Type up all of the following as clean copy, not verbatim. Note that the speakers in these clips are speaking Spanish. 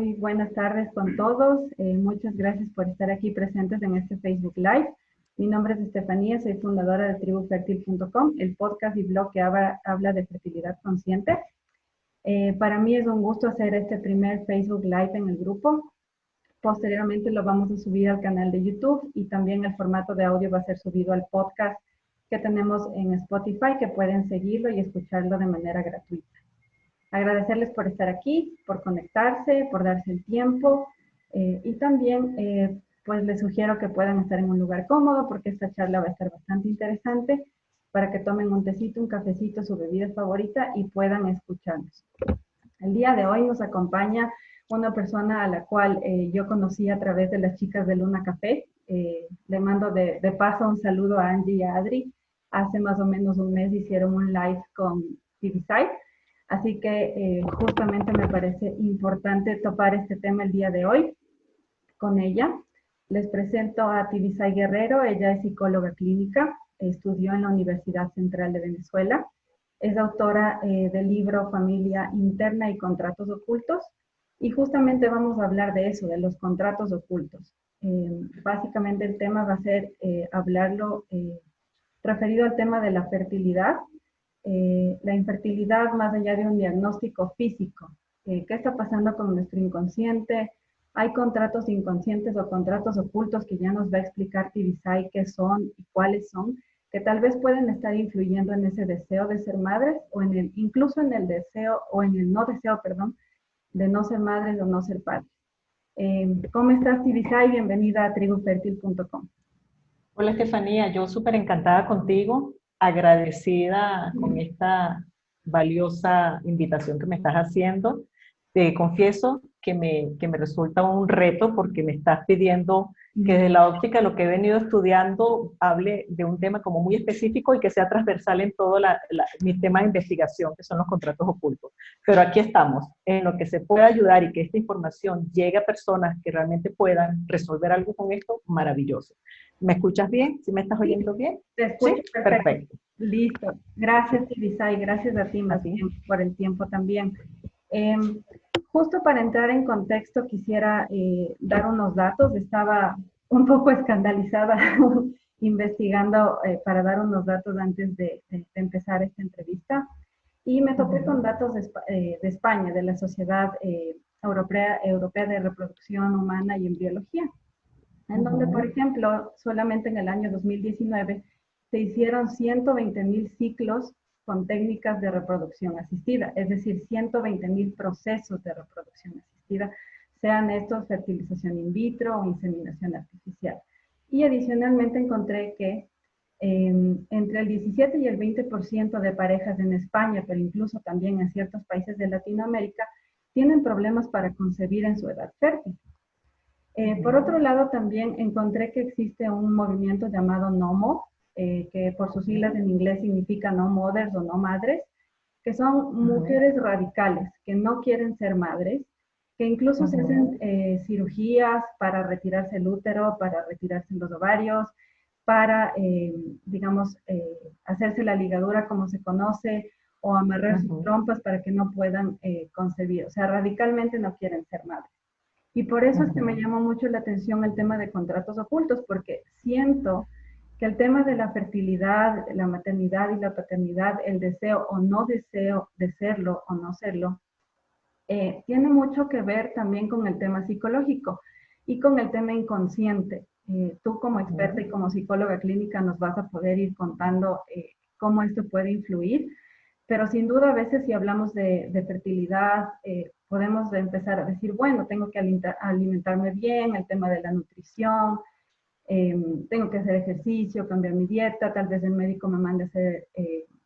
muy buenas tardes con todos. Muchas gracias por estar aquí presentes en este Facebook Live. Mi nombre es Estefanía, soy fundadora de tribufertil.com, el podcast y blog que habla de fertilidad consciente. Para mí es un gusto hacer este primer Facebook Live en el grupo. Posteriormente lo vamos a subir al canal de YouTube y también el formato de audio va a ser subido al podcast que tenemos en Spotify, que pueden seguirlo y escucharlo de manera gratuita. Agradecerles por estar aquí, por conectarse, por darse el tiempo y también pues les sugiero que puedan estar en un lugar cómodo porque esta charla va a estar bastante interesante para que tomen un tecito, un cafecito, su bebida favorita y puedan escucharnos. El día de hoy nos acompaña una persona a la cual yo conocí a través de las chicas de Luna Café. Le mando de paso un saludo a Angie y a Adri. Hace más o menos un mes hicieron un live con TVSide. Así que justamente me parece importante topar este tema el día de hoy con ella. Les presento a Tibisay Guerrero. Ella es psicóloga clínica, estudió en la Universidad Central de Venezuela. Es autora del libro Familia Interna y Contratos Ocultos. Y justamente vamos a hablar de eso, de los contratos ocultos. Básicamente el tema va a ser hablarlo referido al tema de la fertilidad. La infertilidad más allá de un diagnóstico físico. ¿Qué está pasando con nuestro inconsciente? Hay contratos inconscientes o contratos ocultos que ya nos va a explicar Tibisay qué son y cuáles son, que tal vez pueden estar influyendo en ese deseo de ser madres o incluso en el deseo o en el no deseo, perdón, de no ser madres o no ser padres. ¿Cómo estás, Tibisay? Bienvenida a tribufertil.com. Hola Estefanía, yo súper encantada contigo, agradecida con esta valiosa invitación que me estás haciendo. Te confieso que me resulta un reto porque me estás pidiendo que desde la óptica de lo que he venido estudiando hable de un tema como muy específico y que sea transversal en todos mis temas de investigación, que son los contratos ocultos. Pero aquí estamos, en lo que se pueda ayudar y que esta información llegue a personas que realmente puedan resolver algo con esto, maravilloso. ¿Me escuchas bien? ¿Sí me estás oyendo bien? Te escucho. ¿Sí? Perfecto. Listo. Gracias, Tibisay. Gracias a ti más bien por el tiempo también. Justo para entrar en contexto quisiera dar unos datos. Estaba un poco escandalizada investigando para dar unos datos antes de empezar esta entrevista y me topé con datos de España, de la Sociedad Europea de Reproducción Humana y Embriología, en donde, por ejemplo, solamente en el año 2019 se hicieron 120,000 ciclos con técnicas de reproducción asistida, es decir, 120,000 procesos de reproducción asistida, sean estos fertilización in vitro o inseminación artificial. Y adicionalmente encontré que entre el 17 y el 20% de parejas en España, pero incluso también en ciertos países de Latinoamérica, tienen problemas para concebir en su edad fértil. Por otro lado, también encontré que existe un movimiento llamado NOMO, que por sus siglas en inglés significa no mothers o no madres, que son mujeres radicales que no quieren ser madres, que incluso se hacen cirugías para retirarse el útero, para retirarse los ovarios, para, digamos, hacerse la ligadura como se conoce, o amarrar sus trompas para que no puedan concebir. O sea, radicalmente no quieren ser madres. Y por eso es que me llamó mucho la atención el tema de contratos ocultos, porque siento que el tema de la fertilidad, la maternidad y la paternidad, el deseo o no deseo de serlo o no serlo, tiene mucho que ver también con el tema psicológico y con el tema inconsciente. Tú como experta y como psicóloga clínica nos vas a poder ir contando cómo esto puede influir, pero sin duda a veces si hablamos de fertilidad, podemos empezar a decir, bueno, tengo que alimentarme bien, el tema de la nutrición, tengo que hacer ejercicio, cambiar mi dieta, tal vez el médico me mande a hacer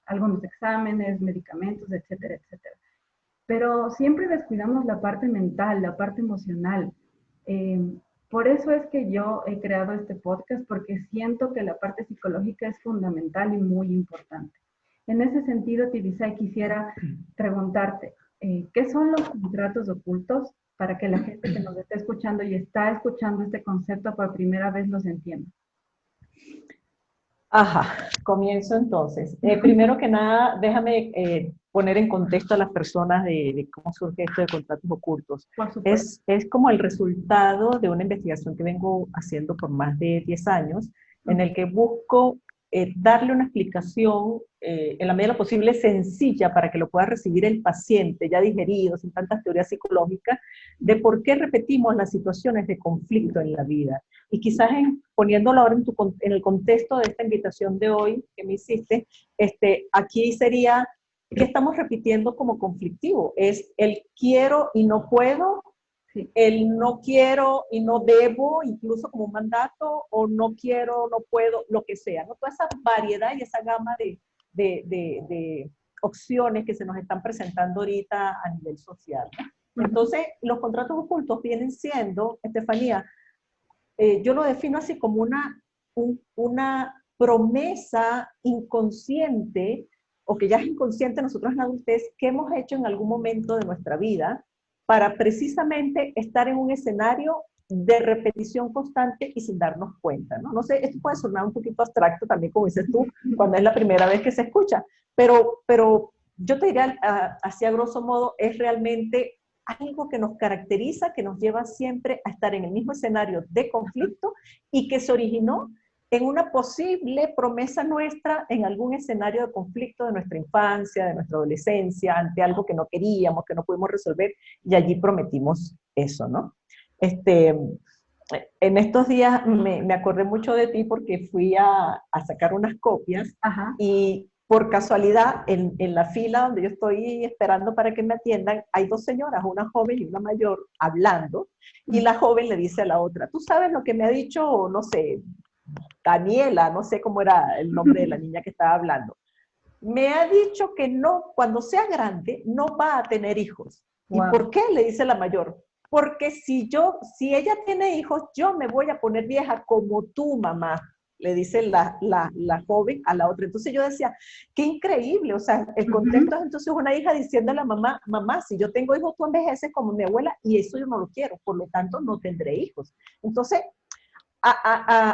algunos exámenes, medicamentos, etcétera, etcétera. Pero siempre descuidamos la parte mental, la parte emocional. Por eso es que yo he creado este podcast, porque siento que la parte psicológica es fundamental y muy importante. En ese sentido, Tibisay, quisiera preguntarte, ¿qué son los contratos ocultos para que la gente que nos esté escuchando y está escuchando este concepto por primera vez los entienda? Ajá, comienzo entonces. Primero que nada, déjame poner en contexto a las personas de cómo surge esto de contratos ocultos. Por supuesto. Es como el resultado de una investigación que vengo haciendo por más de 10 años, en el que busco darle una explicación en la medida de lo posible sencilla para que lo pueda recibir el paciente ya digerido, sin tantas teorías psicológicas, de por qué repetimos las situaciones de conflicto en la vida. Y quizás poniéndolo ahora en el contexto de esta invitación de hoy que me hiciste, aquí sería, ¿qué estamos repitiendo como conflictivo? Es el quiero y no puedo, Sí. el no quiero y no debo, incluso como un mandato, o no quiero, no puedo, lo que sea, ¿no? Toda esa variedad y esa gama de opciones que se nos están presentando ahorita a nivel social, ¿no? Entonces, los contratos ocultos vienen siendo, Estefanía, yo lo defino así como una promesa inconsciente, o que ya es inconsciente nosotros en la adultez, que hemos hecho en algún momento de nuestra vida para precisamente estar en un escenario de repetición constante y sin darnos cuenta, ¿no? No sé, esto puede sonar un poquito abstracto también, como dices tú, cuando es la primera vez que se escucha, pero yo te diría, así a grosso modo, es realmente algo que nos caracteriza, que nos lleva siempre a estar en el mismo escenario de conflicto y que se originó en una posible promesa nuestra en algún escenario de conflicto de nuestra infancia, de nuestra adolescencia, ante algo que no queríamos, que no pudimos resolver, y allí prometimos eso, ¿no? En estos días me acordé mucho de ti porque fui a sacar unas copias. Ajá. Y por casualidad, en la fila donde yo estoy esperando para que me atiendan, hay dos señoras, una joven y una mayor, hablando, y la joven le dice a la otra, ¿tú sabes lo que me ha dicho, no sé, Daniela, no sé cómo era el nombre de la niña que estaba hablando? Me ha dicho que no, cuando sea grande, no va a tener hijos. ¿Y Wow. por qué? Le dice la mayor. Porque si ella tiene hijos, yo me voy a poner vieja como tu mamá, le dice la joven a la otra. Entonces yo decía, qué increíble, o sea, el contexto es entonces una hija diciendo a la mamá, mamá, si yo tengo hijos, tú envejeces como mi abuela y eso yo no lo quiero, por lo tanto no tendré hijos. Entonces,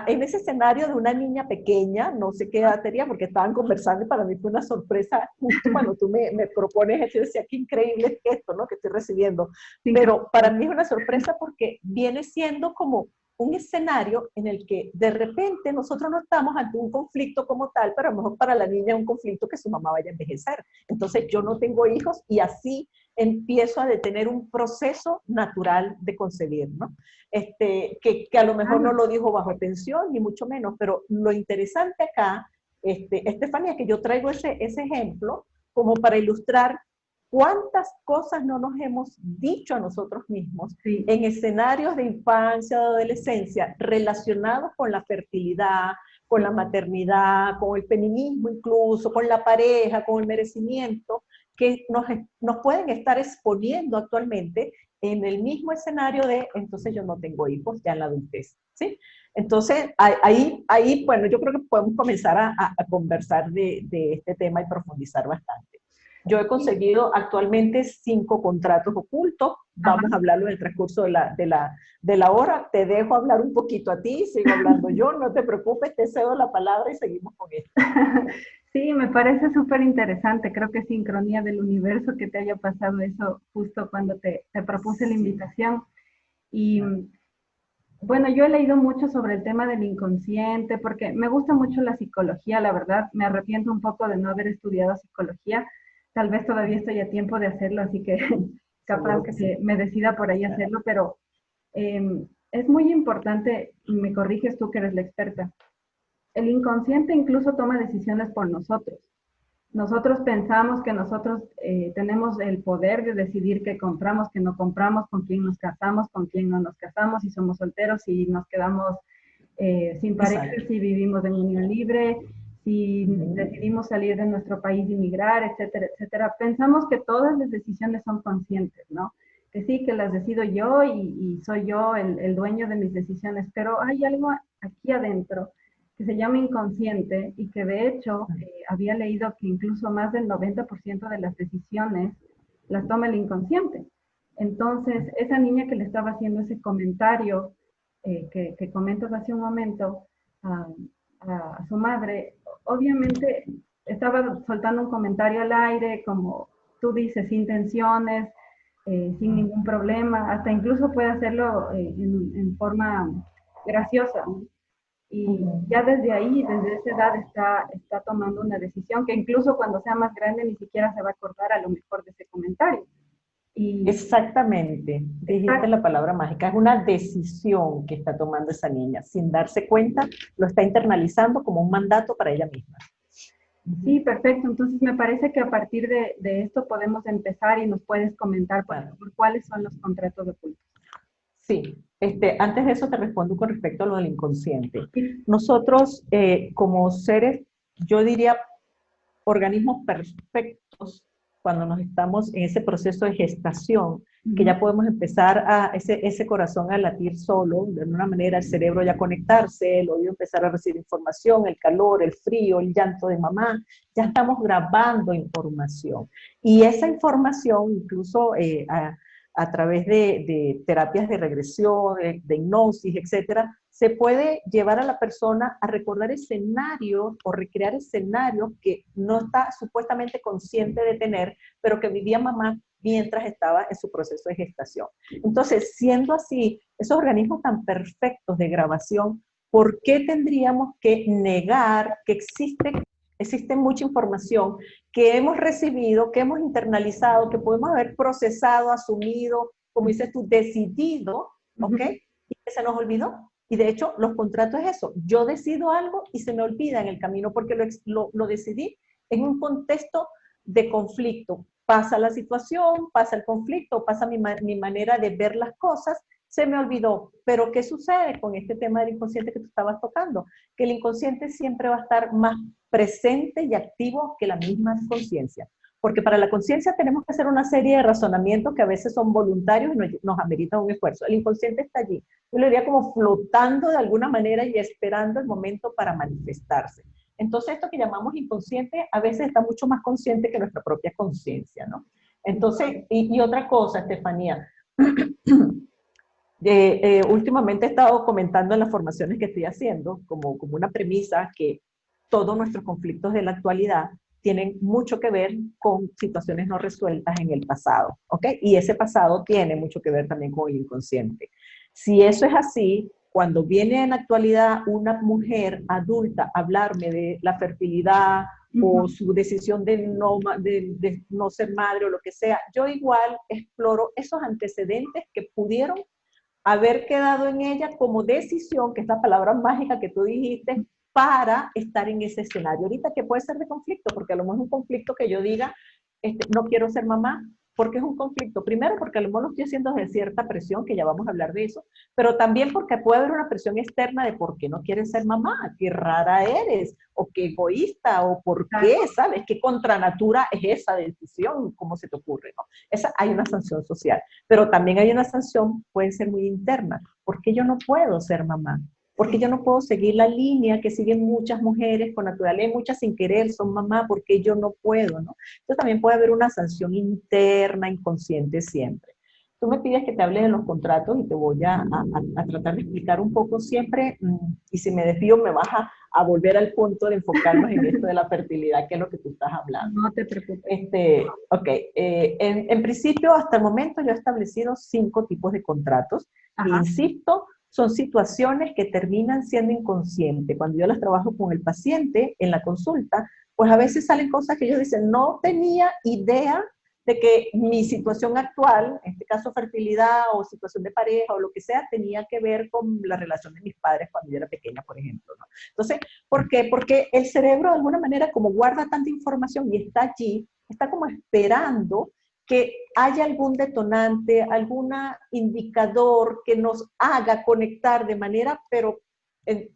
en ese escenario de una niña pequeña, no sé qué edad tenía, porque estaban conversando y para mí fue una sorpresa, justo cuando tú me propones eso, yo decía, qué increíble es esto, ¿no? Que estoy recibiendo. Sí. Pero para mí es una sorpresa porque viene siendo como un escenario en el que de repente nosotros no estamos ante un conflicto como tal, pero a lo mejor para la niña es un conflicto que su mamá vaya a envejecer. Entonces yo no tengo hijos y así empiezo a detener un proceso natural de concebir, ¿no? Que a lo mejor no lo dijo bajo tensión, ni mucho menos, pero lo interesante acá, Estefanía, es que yo traigo ese ejemplo como para ilustrar cuántas cosas no nos hemos dicho a nosotros mismos Sí. en escenarios de infancia, de adolescencia, relacionados con la fertilidad, con la maternidad, con el feminismo incluso, con la pareja, con el merecimiento, que nos pueden estar exponiendo actualmente en el mismo escenario de, entonces yo no tengo hijos ya en la adultez, ¿sí? Entonces, ahí bueno, yo creo que podemos comenzar a conversar de este tema y profundizar bastante. Yo he conseguido actualmente 5 contratos ocultos. Vamos Ajá. a hablarlo en el transcurso de la hora. Te dejo hablar un poquito a ti, sigo hablando yo, no te preocupes, te cedo la palabra y seguimos con esto. Sí, me parece súper interesante. Creo que es sincronía del universo que te haya pasado eso justo cuando te propuse la invitación. Y bueno, yo he leído mucho sobre el tema del inconsciente porque me gusta mucho la psicología, la verdad. Me arrepiento un poco de no haber estudiado psicología. Tal vez todavía estoy a tiempo de hacerlo, así que capaz que me decida por ahí hacerlo, pero es muy importante, me corriges tú que eres la experta. El inconsciente incluso toma decisiones por nosotros. Nosotros pensamos que nosotros tenemos el poder de decidir qué compramos, qué no compramos, con quién nos casamos, con quién no nos casamos, si somos solteros, si nos quedamos sin pareja, si vivimos en unión libre, si decidimos salir de nuestro país y emigrar, etcétera, etcétera. Pensamos que todas las decisiones son conscientes, ¿no? Que sí, que las decido yo y soy yo el dueño de mis decisiones, pero hay algo aquí adentro que se llama inconsciente y que de hecho había leído que incluso más del 90% de las decisiones las toma el inconsciente. Entonces, esa niña que le estaba haciendo ese comentario que comentas hace un momento a su madre, obviamente estaba soltando un comentario al aire, como tú dices, sin tensiones, sin ningún problema, hasta incluso puede hacerlo en forma graciosa, ¿no? Y Ujú. ya desde ahí, desde esa edad, está tomando una decisión que incluso cuando sea más grande ni siquiera se va a acordar a lo mejor de ese comentario. Y Exactamente, dijiste exacto, la palabra mágica, es una decisión que está tomando esa niña, sin darse cuenta, lo está internalizando como un mandato para ella misma. Ujú. sí, perfecto. Entonces me parece que a partir de esto podemos empezar y nos puedes comentar, por Claro. favor, cuáles son los contratos ocultos. Sí, antes de eso te respondo con respecto a lo del inconsciente. Sí. Nosotros, como seres, yo diría organismos perfectos, cuando nos estamos en ese proceso de gestación, que Ujú. ya podemos empezar a ese corazón a latir solo, de alguna manera el cerebro ya conectarse, el oído empezar a recibir información, el calor, el frío, el llanto de mamá, ya estamos grabando información. Y esa información, incluso a través de terapias de regresión, de hipnosis, etcétera, se puede llevar a la persona a recordar escenarios o recrear escenarios que no está supuestamente consciente de tener, pero que vivía mamá mientras estaba en su proceso de gestación. Entonces, siendo así, esos organismos tan perfectos de grabación, ¿por qué tendríamos que negar que existe mucha información que hemos recibido, que hemos internalizado, que podemos haber procesado, asumido, como dices tú, decidido, ¿ok? Ujú. Y que se nos olvidó? Y de hecho, los contratos es eso. Yo decido algo y se me olvida en el camino porque lo decidí en un contexto de conflicto. Pasa la situación, pasa el conflicto, pasa mi manera de ver las cosas, se me olvidó. Pero ¿qué sucede con este tema del inconsciente que tú estabas tocando? Que el inconsciente siempre va a estar más presente y activo que la misma conciencia. Porque para la conciencia tenemos que hacer una serie de razonamientos que a veces son voluntarios y nos ameritan un esfuerzo. El inconsciente está allí. Yo lo diría como flotando de alguna manera y esperando el momento para manifestarse. Entonces, esto que llamamos inconsciente a veces está mucho más consciente que nuestra propia conciencia, ¿no? Entonces, y otra cosa, Estefanía, últimamente he estado comentando en las formaciones que estoy haciendo, como una premisa, que todos nuestros conflictos de la actualidad tienen mucho que ver con situaciones no resueltas en el pasado, ¿ok? Y ese pasado tiene mucho que ver también con el inconsciente. Si eso es así, cuando viene en la actualidad una mujer adulta a hablarme de la fertilidad o Ujú. su decisión de no ser madre o lo que sea, yo igual exploro esos antecedentes que pudieron haber quedado en ella como decisión, que es la palabra mágica que tú dijiste, para estar en ese escenario. Ahorita que puede ser de conflicto, porque a lo mejor es un conflicto que yo diga, no quiero ser mamá, porque es un conflicto. Primero, porque a lo mejor lo estoy haciendo de cierta presión, que ya vamos a hablar de eso, pero también porque puede haber una presión externa de por qué no quieres ser mamá, qué rara eres, o qué egoísta, o por qué, Exacto. ¿sabes? ¿Qué contranatura es esa decisión? ¿Cómo se te ocurre? ¿No? Hay una sanción social. Pero también hay una sanción, puede ser muy interna. ¿Por qué yo no puedo ser mamá? ¿Por qué yo no puedo seguir la línea que siguen muchas mujeres con naturaleza, muchas sin querer son mamá? ¿Por qué yo no puedo? ¿No? Entonces también puede haber una sanción interna, inconsciente siempre. Tú me pides que te hable de los contratos y te voy a tratar de explicar un poco siempre, y si me desvío me vas a volver al punto de enfocarnos en esto de la fertilidad, que es lo que tú estás hablando. No te preocupes. Ok, en principio, hasta el momento yo he establecido 5 tipos de contratos, que Ajá. insisto, son situaciones que terminan siendo inconscientes. Cuando yo las trabajo con el paciente en la consulta, pues a veces salen cosas que ellos dicen, no tenía idea de que mi situación actual, en este caso fertilidad o situación de pareja o lo que sea, tenía que ver con la relación de mis padres cuando yo era pequeña, por ejemplo, ¿no? Entonces, ¿por qué? Porque el cerebro de alguna manera, como guarda tanta información y está allí, está como esperando que haya algún detonante, algún indicador que nos haga conectar de manera, pero en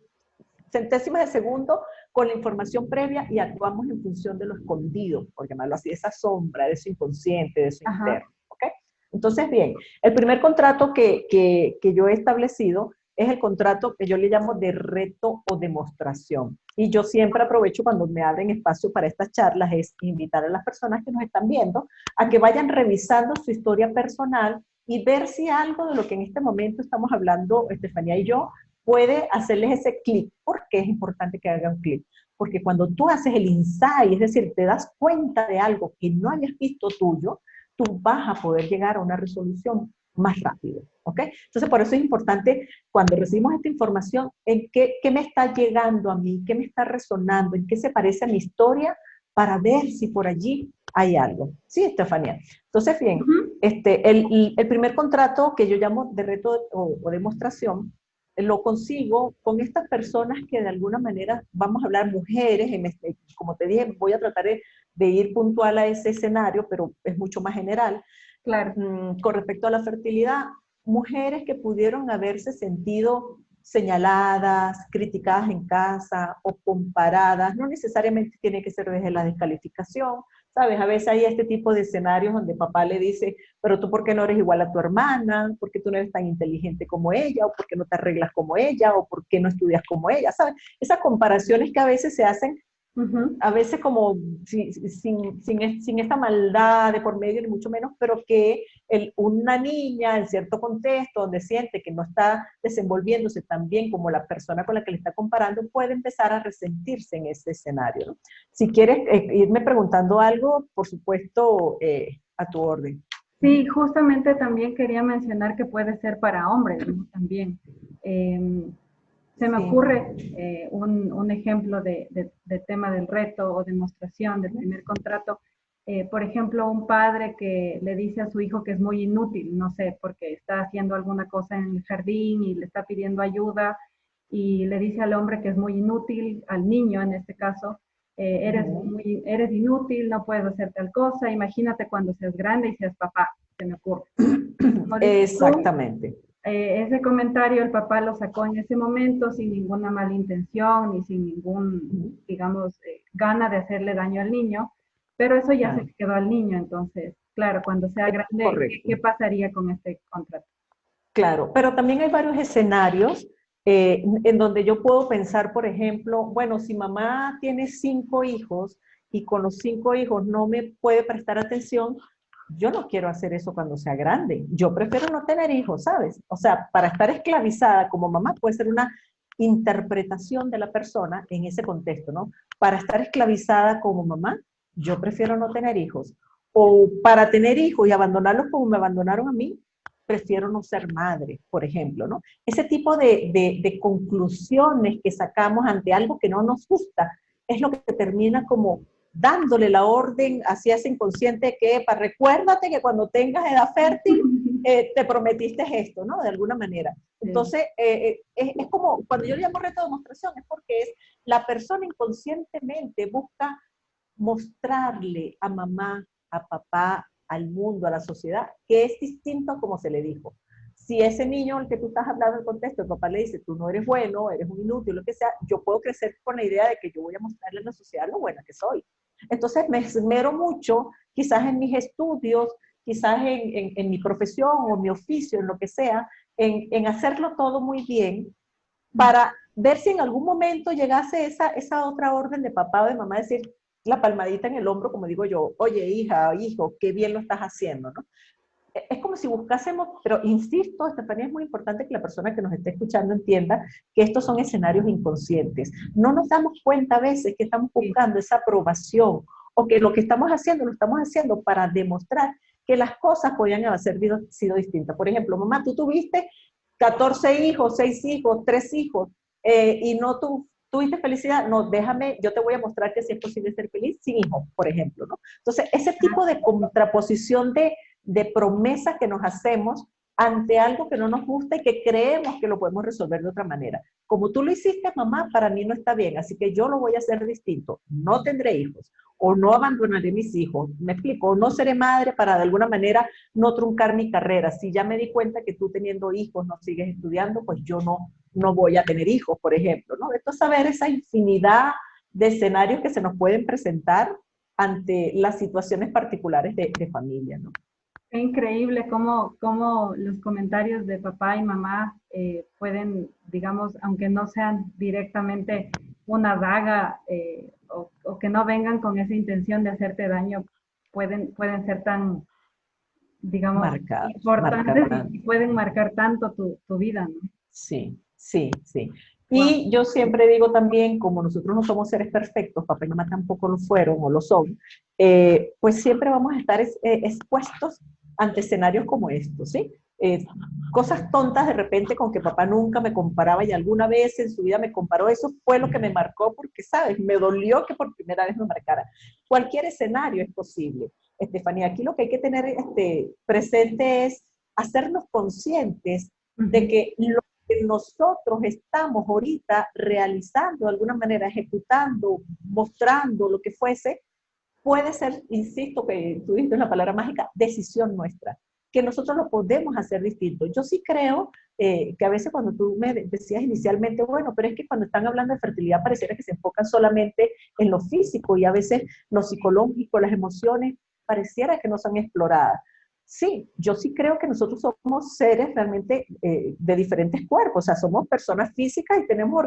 centésimas de segundo, con la información previa y actuamos en función de lo escondido, por llamarlo así, de esa sombra, de eso inconsciente, de eso Ajá. interno. ¿Okay? Entonces, bien, el primer contrato que yo he establecido es el contrato que yo le llamo de reto o demostración. Y yo siempre aprovecho cuando me abren espacio para estas charlas, es invitar a las personas que nos están viendo a que vayan revisando su historia personal y ver si algo de lo que en este momento estamos hablando, Estefanía y yo, puede hacerles ese clic. ¿Por que es importante que haga un clic? Porque cuando tú haces el insight, es decir, te das cuenta de algo que no hayas visto tuyo, tú vas a poder llegar a una resolución más rápido, ¿ok? Entonces, por eso es importante cuando recibimos esta información, en qué me está llegando a mí, qué me está resonando, en qué se parece a mi historia, para ver si por allí hay algo. Sí, Estefanía. Entonces, bien, el primer contrato que yo llamo de reto o demostración, lo consigo con estas personas que de alguna manera, vamos a hablar mujeres, como te dije, voy a tratar de ir puntual a ese escenario, pero es mucho más general. Claro. Con respecto a la fertilidad, mujeres que pudieron haberse sentido señaladas, criticadas en casa o comparadas, no necesariamente tiene que ser desde la descalificación, ¿sabes? A veces hay este tipo de escenarios donde papá le dice, pero tú ¿por qué no eres igual a tu hermana? ¿Por qué tú no eres tan inteligente como ella? ¿O por qué no te arreglas como ella? ¿O por qué no estudias como ella? ¿Sabes? Esas comparaciones que a veces se hacen a veces como sin esta maldad de por medio, ni mucho menos, pero que una niña en cierto contexto donde siente que no está desenvolviéndose tan bien como la persona con la que le está comparando, puede empezar a resentirse en ese escenario, ¿no? Si quieres irme preguntando algo, por supuesto, a tu orden. Sí, justamente también quería mencionar que puede ser para hombres, ¿no? También. Se me Sí. ocurre un ejemplo de tema del reto o demostración del primer contrato. Por ejemplo, un padre que le dice a su hijo que es muy inútil, no sé, porque está haciendo alguna cosa en el jardín y le está pidiendo ayuda y le dice al hombre que es muy inútil, al niño en este caso, eres inútil, no puedes hacer tal cosa, imagínate cuando seas grande y seas papá, se me ocurre. Como dices tú, Exactamente. ese comentario el papá lo sacó en ese momento sin ninguna mala intención ni sin ningún, digamos, gana de hacerle daño al niño, pero eso ya se Claro, le quedó al niño, entonces, claro, cuando sea grande, ¿qué correcto. pasaría con este contrato? Claro, pero también hay varios escenarios en donde yo puedo pensar, por ejemplo, bueno, si mamá tiene 5 hijos y con los 5 hijos no me puede prestar atención, yo no quiero hacer eso cuando sea grande. Yo prefiero no tener hijos, ¿sabes? O sea, para estar esclavizada como mamá puede ser una interpretación de la persona en ese contexto, ¿no? Para estar esclavizada como mamá, yo prefiero no tener hijos. O para tener hijos y abandonarlos como me abandonaron a mí, prefiero no ser madre, por ejemplo, ¿no? Ese tipo de conclusiones que sacamos ante algo que no nos gusta es lo que termina como dándole la orden hacia ese inconsciente que, para recuérdate que cuando tengas edad fértil, te prometiste esto, ¿no? De alguna manera. Sí. Entonces, es como, cuando yo le llamo reto de demostración, es porque es la persona inconscientemente busca mostrarle a mamá, a papá, al mundo, a la sociedad, que es distinto a como se le dijo. Si ese niño al que tú estás hablando en el contexto, el papá le dice, tú no eres bueno, eres un inútil, lo que sea, yo puedo crecer con la idea de que yo voy a mostrarle a la sociedad lo buena que soy. Entonces me esmero mucho, quizás en mis estudios, quizás en mi profesión o mi oficio, en lo que sea, en hacerlo todo muy bien, para ver si en algún momento llegase esa otra orden de papá o de mamá, decir la palmadita en el hombro, como digo yo, oye hija, hijo, qué bien lo estás haciendo, ¿no? Es como si buscásemos, pero insisto, Estefanía, es muy importante que la persona que nos esté escuchando entienda que estos son escenarios inconscientes. No nos damos cuenta a veces que estamos Sí. buscando esa aprobación o que lo que estamos haciendo lo estamos haciendo para demostrar que las cosas podían haber sido distintas. Por ejemplo, mamá, tú tuviste 14 hijos, 6 hijos, 3 hijos, y no tuviste felicidad, no, déjame, yo te voy a mostrar que sí es posible ser feliz sin hijos, por ejemplo, ¿no? Entonces, ese tipo de contraposición de promesas que nos hacemos ante algo que no nos gusta y que creemos que lo podemos resolver de otra manera. Como tú lo hiciste, mamá, para mí no está bien, así que yo lo voy a hacer distinto. No tendré hijos o no abandonaré mis hijos, me explico, o no seré madre para de alguna manera no truncar mi carrera. Si ya me di cuenta que tú teniendo hijos no sigues estudiando, pues yo no voy a tener hijos, por ejemplo, ¿no? Esto es saber esa infinidad de escenarios que se nos pueden presentar ante las situaciones particulares de familia, ¿no? Qué increíble cómo los comentarios de papá y mamá pueden, digamos, aunque no sean directamente una daga o que no vengan con esa intención de hacerte daño, pueden ser tan, digamos, Marcar importantes tanto. y pueden marcar tanto tu vida, ¿no? Sí, sí, sí. Wow. Y yo siempre digo también, como nosotros no somos seres perfectos, papá y mamá tampoco lo fueron o lo son, pues siempre vamos a estar expuestos ante escenarios como estos, ¿sí? Cosas tontas de repente con que papá nunca me comparaba y alguna vez en su vida me comparó, eso fue lo que me marcó porque, ¿sabes? Me dolió que por primera vez me marcara. Cualquier escenario es posible. Estefanía, aquí lo que hay que tener presente es hacernos conscientes de Ujú. que lo que nosotros estamos ahorita realizando, de alguna manera ejecutando, mostrando, lo que fuese, puede ser, insisto, que tú dijiste la palabra mágica, decisión nuestra, que nosotros lo podemos hacer distinto. Yo sí creo que a veces cuando tú me decías inicialmente, bueno, pero es que cuando están hablando de fertilidad pareciera que se enfocan solamente en lo físico y a veces lo psicológico, las emociones, pareciera que no son exploradas. Sí, yo sí creo que nosotros somos seres realmente de diferentes cuerpos, o sea, somos personas físicas y tenemos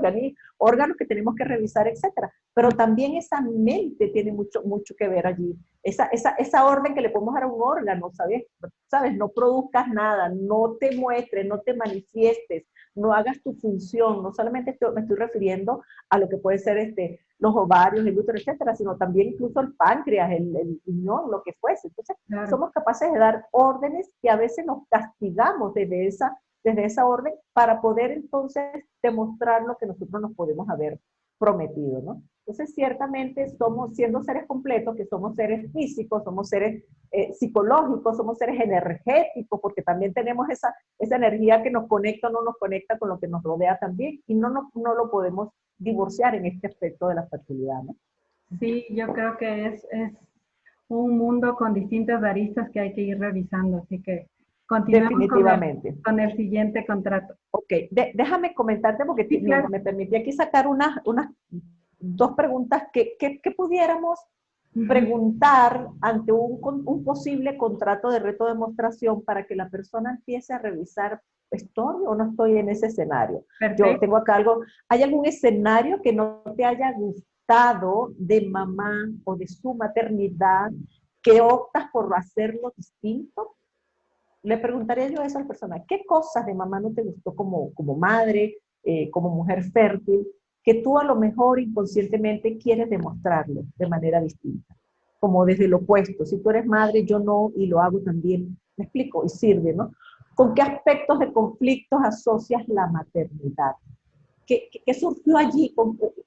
órganos que tenemos que revisar, etcétera. Pero también esa mente tiene mucho, mucho que ver allí. Esa orden que le podemos dar a un órgano, ¿sabes? ¿Sabes? No produzcas nada, no te muestres, no te manifiestes, no hagas tu función. No solamente me estoy refiriendo a lo que puede ser los ovarios, el útero, etcétera, sino también incluso el páncreas, el riñón, lo que fuese. Entonces, Claro. somos capaces de dar órdenes que a veces nos castigamos desde esa orden para poder entonces demostrar lo que nosotros nos podemos haber prometido, ¿no? Entonces, ciertamente somos, siendo seres completos, que somos seres físicos, somos seres psicológicos, somos seres energéticos, porque también tenemos esa energía que nos conecta o no nos conecta con lo que nos rodea también, y no lo podemos divorciar en este aspecto de la fertilidad, ¿no? Sí, yo creo que es un mundo con distintas aristas que hay que ir revisando, así que continuemos Definitivamente. con el siguiente contrato. Ok, déjame comentarte porque Sí, claro. me permití aquí sacar unas dos preguntas que pudiéramos Ujú. preguntar ante un posible contrato de reto de demostración para que la persona empiece a revisar, ¿estoy o no estoy en ese escenario? Yo Perfecto. tengo acá algo, ¿hay algún escenario que no te haya gustado de mamá o de su maternidad que optas por hacerlo distinto? Le preguntaría yo eso a la persona, ¿qué cosas de mamá no te gustó como madre, como mujer fértil, que tú a lo mejor inconscientemente quieres demostrarlo de manera distinta? Como desde lo opuesto, si tú eres madre, yo no, y lo hago también, me explico, y sirve, ¿no? ¿Con qué aspectos de conflictos asocias la maternidad? ¿Qué surgió allí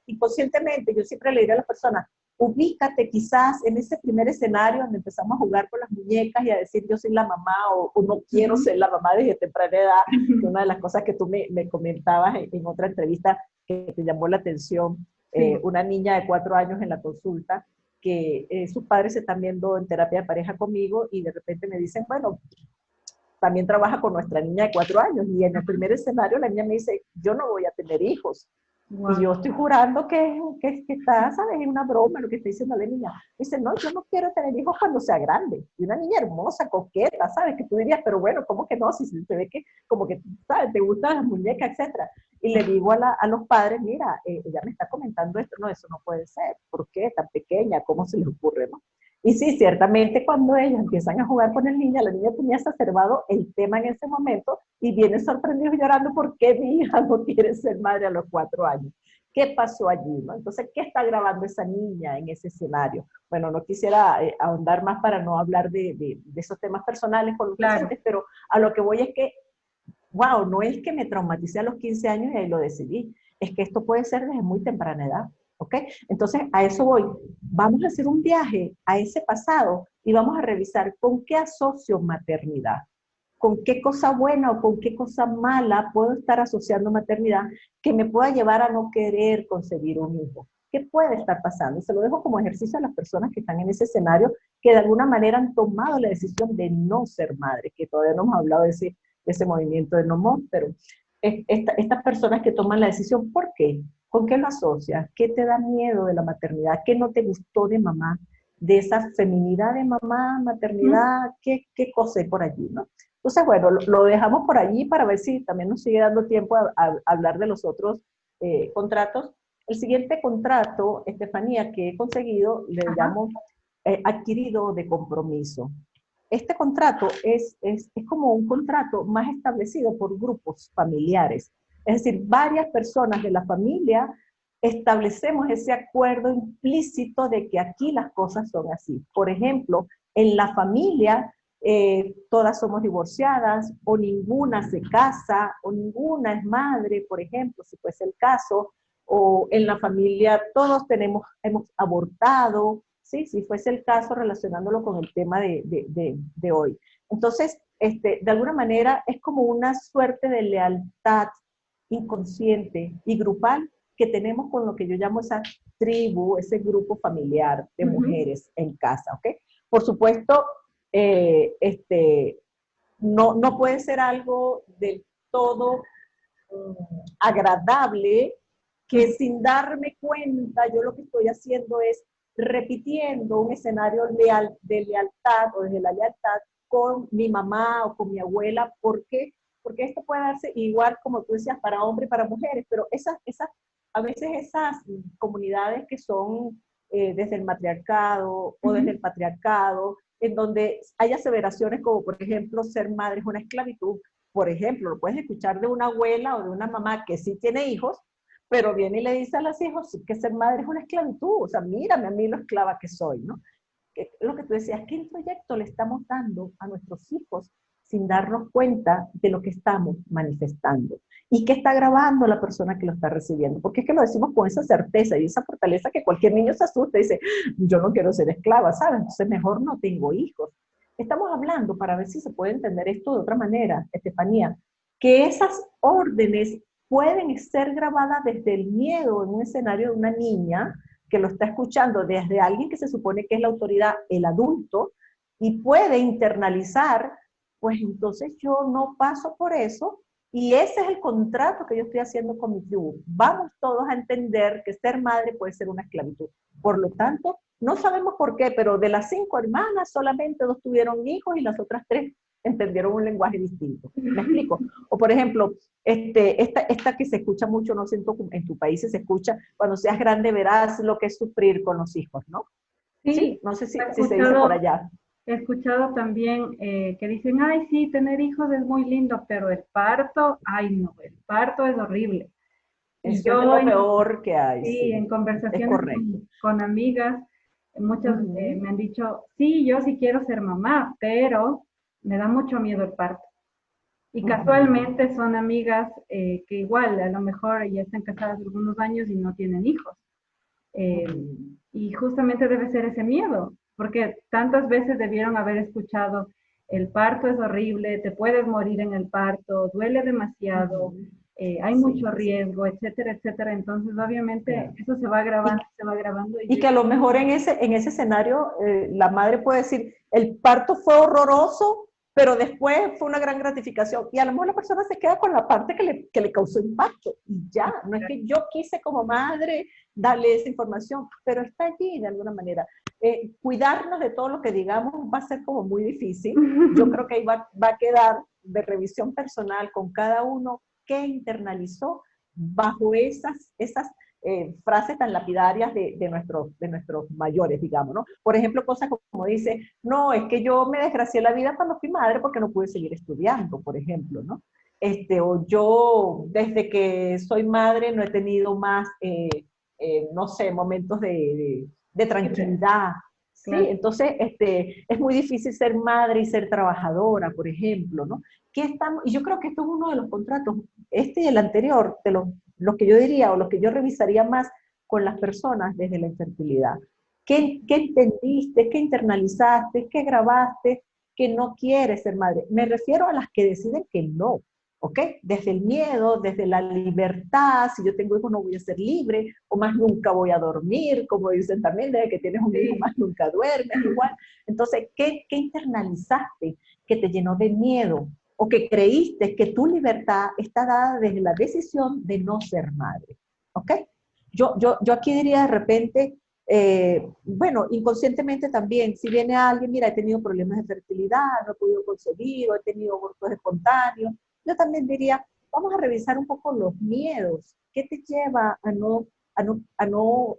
inconscientemente? Yo siempre le diré a las personas, ubícate quizás en ese primer escenario donde empezamos a jugar con las muñecas y a decir yo soy la mamá o no quiero Ujú. ser la mamá desde temprana edad, que una de las cosas que tú me comentabas en otra entrevista que te llamó la atención, Sí, una niña de 4 años en la consulta, que sus padres se están viendo en terapia de pareja conmigo y de repente me dicen, bueno, también trabaja con nuestra niña de 4 años y en el primer escenario la niña me dice, yo no voy a tener hijos. Y wow. yo estoy jurando que está, ¿sabes? Es una broma lo que está diciendo la niña. Dice, no, yo no quiero tener hijos cuando sea grande. Y una niña hermosa, coqueta, ¿sabes? Que tú dirías, pero bueno, ¿cómo que no? Si se ve que, como que, ¿sabes? Te gustan las muñecas, etcétera. Y le digo a los padres, mira, ella me está comentando esto, no, eso no puede ser. ¿Por qué? Tan pequeña, ¿cómo se le ocurre, no? Y sí, ciertamente cuando ellos empiezan a jugar con el niño, la niña tenía exacerbado el tema en ese momento y viene sorprendido llorando porque mi hija no quiere ser madre a los 4 años. ¿Qué pasó allí? ¿No? Entonces, ¿qué está grabando esa niña en ese escenario? Bueno, no quisiera ahondar más para no hablar de esos temas personales con los Claro, pacientes, pero a lo que voy es que, wow, no es que me traumaticé a los 15 años y ahí lo decidí, es que esto puede ser desde muy temprana edad. ¿Ok? Entonces, a eso voy. Vamos a hacer un viaje a ese pasado y vamos a revisar con qué asocio maternidad, con qué cosa buena o con qué cosa mala puedo estar asociando maternidad que me pueda llevar a no querer concebir un hijo. ¿Qué puede estar pasando? Y se lo dejo como ejercicio a las personas que están en ese escenario, que de alguna manera han tomado la decisión de no ser madre, que todavía no hemos hablado de ese movimiento de no more, pero estas personas que toman la decisión, ¿por qué? ¿Con qué lo asocias? ¿Qué te da miedo de la maternidad? ¿Qué no te gustó de mamá? De esa feminidad de mamá, maternidad, ¿qué cosa hay por allí, no? Entonces, bueno, lo dejamos por allí para ver si también nos sigue dando tiempo a hablar de los otros contratos. El siguiente contrato, Estefanía, que he conseguido, le ajá, llamo adquirido de compromiso. Este contrato es como un contrato más establecido por grupos familiares. Es decir, varias personas de la familia establecemos ese acuerdo implícito de que aquí las cosas son así. Por ejemplo, en la familia todas somos divorciadas, o ninguna se casa, o ninguna es madre, por ejemplo, si fuese el caso, o en la familia todos hemos abortado, ¿sí? Si fuese el caso, relacionándolo con el tema de hoy. Entonces, de alguna manera es como una suerte de lealtad inconsciente y grupal que tenemos con lo que yo llamo esa tribu, ese grupo familiar de mujeres en casa, ¿ok? Por supuesto, no puede ser algo del todo agradable, que sin darme cuenta yo lo que estoy haciendo es repitiendo un escenario de lealtad o de la lealtad con mi mamá o con mi abuela. ¿Por qué? Porque esto puede darse igual, como tú decías, para hombres y para mujeres, pero a veces esas comunidades que son desde el matriarcado o desde el patriarcado, en donde hay aseveraciones como, por ejemplo, ser madre es una esclavitud. Por ejemplo, lo puedes escuchar de una abuela o de una mamá que sí tiene hijos, pero viene y le dice a los hijos que ser madre es una esclavitud. O sea, mírame a mí lo esclava que soy, ¿no? Lo que tú decías, ¿qué proyecto le estamos dando a nuestros hijos sin darnos cuenta de lo que estamos manifestando? ¿Y qué está grabando la persona que lo está recibiendo? Porque es que lo decimos con esa certeza y esa fortaleza que cualquier niño se asusta y dice, yo no quiero ser esclava, ¿sabes? Entonces mejor no tengo hijos. Estamos hablando, para ver si se puede entender esto de otra manera, Estefanía, que esas órdenes pueden ser grabadas desde el miedo en un escenario de una niña que lo está escuchando desde alguien que se supone que es la autoridad, el adulto, y puede internalizar, pues entonces yo no paso por eso, y ese es el contrato que yo estoy haciendo con mi tribu. Vamos todos a entender que ser madre puede ser una esclavitud. Por lo tanto, no sabemos por qué, pero de las 5 hermanas, solamente 2 tuvieron hijos y las otras 3 entendieron un lenguaje distinto. ¿Me explico? O por ejemplo, esta que se escucha mucho, no sé, en tu país se escucha, cuando seas grande verás lo que es sufrir con los hijos, ¿no? Sí, Sí, no sé he si se dice por escuchado, allá. he escuchado también que dicen, ay, sí, tener hijos es muy lindo, pero el parto, ay, no, el parto es horrible. Y Eso es de lo en, peor que hay, sí, sí, en es conversaciones correcto. con amigas, muchas Uh-huh. me han dicho, sí, yo sí quiero ser mamá, pero me da mucho miedo el parto. Y Uh-huh. casualmente son amigas que igual, a lo mejor ya están casadas algunos años y no tienen hijos. Eh, Uh-huh. y justamente debe ser ese miedo, porque tantas veces debieron haber escuchado, el parto es horrible, te puedes morir en el parto, duele demasiado, Uh-huh. hay Sí, mucho riesgo, etcétera, etcétera. Entonces, obviamente, claro. eso se va grabando, Y, se va grabando y y que a lo mejor en ese escenario la madre puede decir, el parto fue horroroso, pero después fue una gran gratificación. Y a lo mejor la persona se queda con la parte que le causó impacto. Y ya, no es que yo quise como madre darle esa información, pero está allí de alguna manera. Cuidarnos de todo lo que digamos va a ser como muy difícil. Yo creo que ahí va a quedar de revisión personal con cada uno que internalizó bajo esas frases tan lapidarias de nuestros mayores, digamos, ¿no? Por ejemplo, cosas como dice, no, es que yo me desgracié la vida cuando fui madre porque no pude seguir estudiando, por ejemplo, ¿no? O yo desde que soy madre no he tenido más, no sé, momentos de tranquilidad, ¿sí? claro. Entonces, es muy difícil ser madre y ser trabajadora, por ejemplo, ¿no? Y yo creo que esto es uno de los contratos, este y el anterior, de los que yo diría o los que yo revisaría más con las personas desde la infertilidad. ¿Qué entendiste? ¿Qué internalizaste? ¿Qué grabaste? Que no quieres ser madre. Me refiero a las que deciden que no, ¿ok? Desde el miedo, desde la libertad, si yo tengo hijos no voy a ser libre, o más nunca voy a dormir, como dicen también, desde que tienes un hijo Sí, más nunca duermes, igual. Entonces, ¿qué internalizaste que te llenó de miedo? O que creíste que tu libertad está dada desde la decisión de no ser madre, ¿ok? Yo aquí diría de repente, bueno, inconscientemente también, si viene alguien, mira, he tenido problemas de fertilidad, no he podido concebir, o he tenido abortos espontáneos, yo también diría, vamos a revisar un poco los miedos. ¿Qué te lleva a no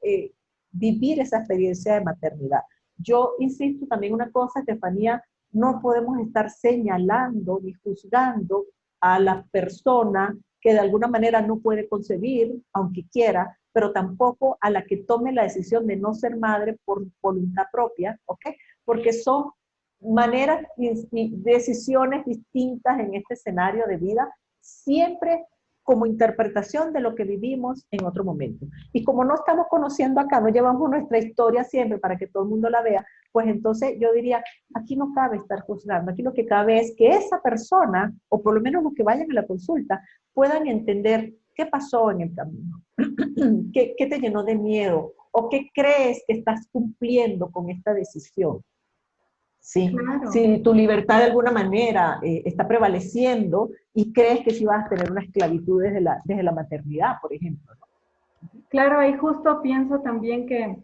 vivir esa experiencia de maternidad? Yo insisto también una cosa, Estefanía, no podemos estar señalando ni juzgando a la persona que de alguna manera no puede concebir, aunque quiera, pero tampoco a la que tome la decisión de no ser madre por voluntad propia, ¿ok? Porque son maneras y decisiones distintas en este escenario de vida, siempre como interpretación de lo que vivimos en otro momento. Y como no estamos conociendo acá, no llevamos nuestra historia siempre para que todo el mundo la vea, pues entonces yo diría, aquí no cabe estar juzgando, aquí lo que cabe es que esa persona, o por lo menos los que vayan a la consulta, puedan entender qué pasó en el camino, qué te llenó de miedo, o qué crees que estás cumpliendo con esta decisión. Sí, Claro. si tu libertad de alguna manera está prevaleciendo y crees que sí vas a tener una esclavitud desde la maternidad, por ejemplo, ¿no? Claro, y justo pienso también que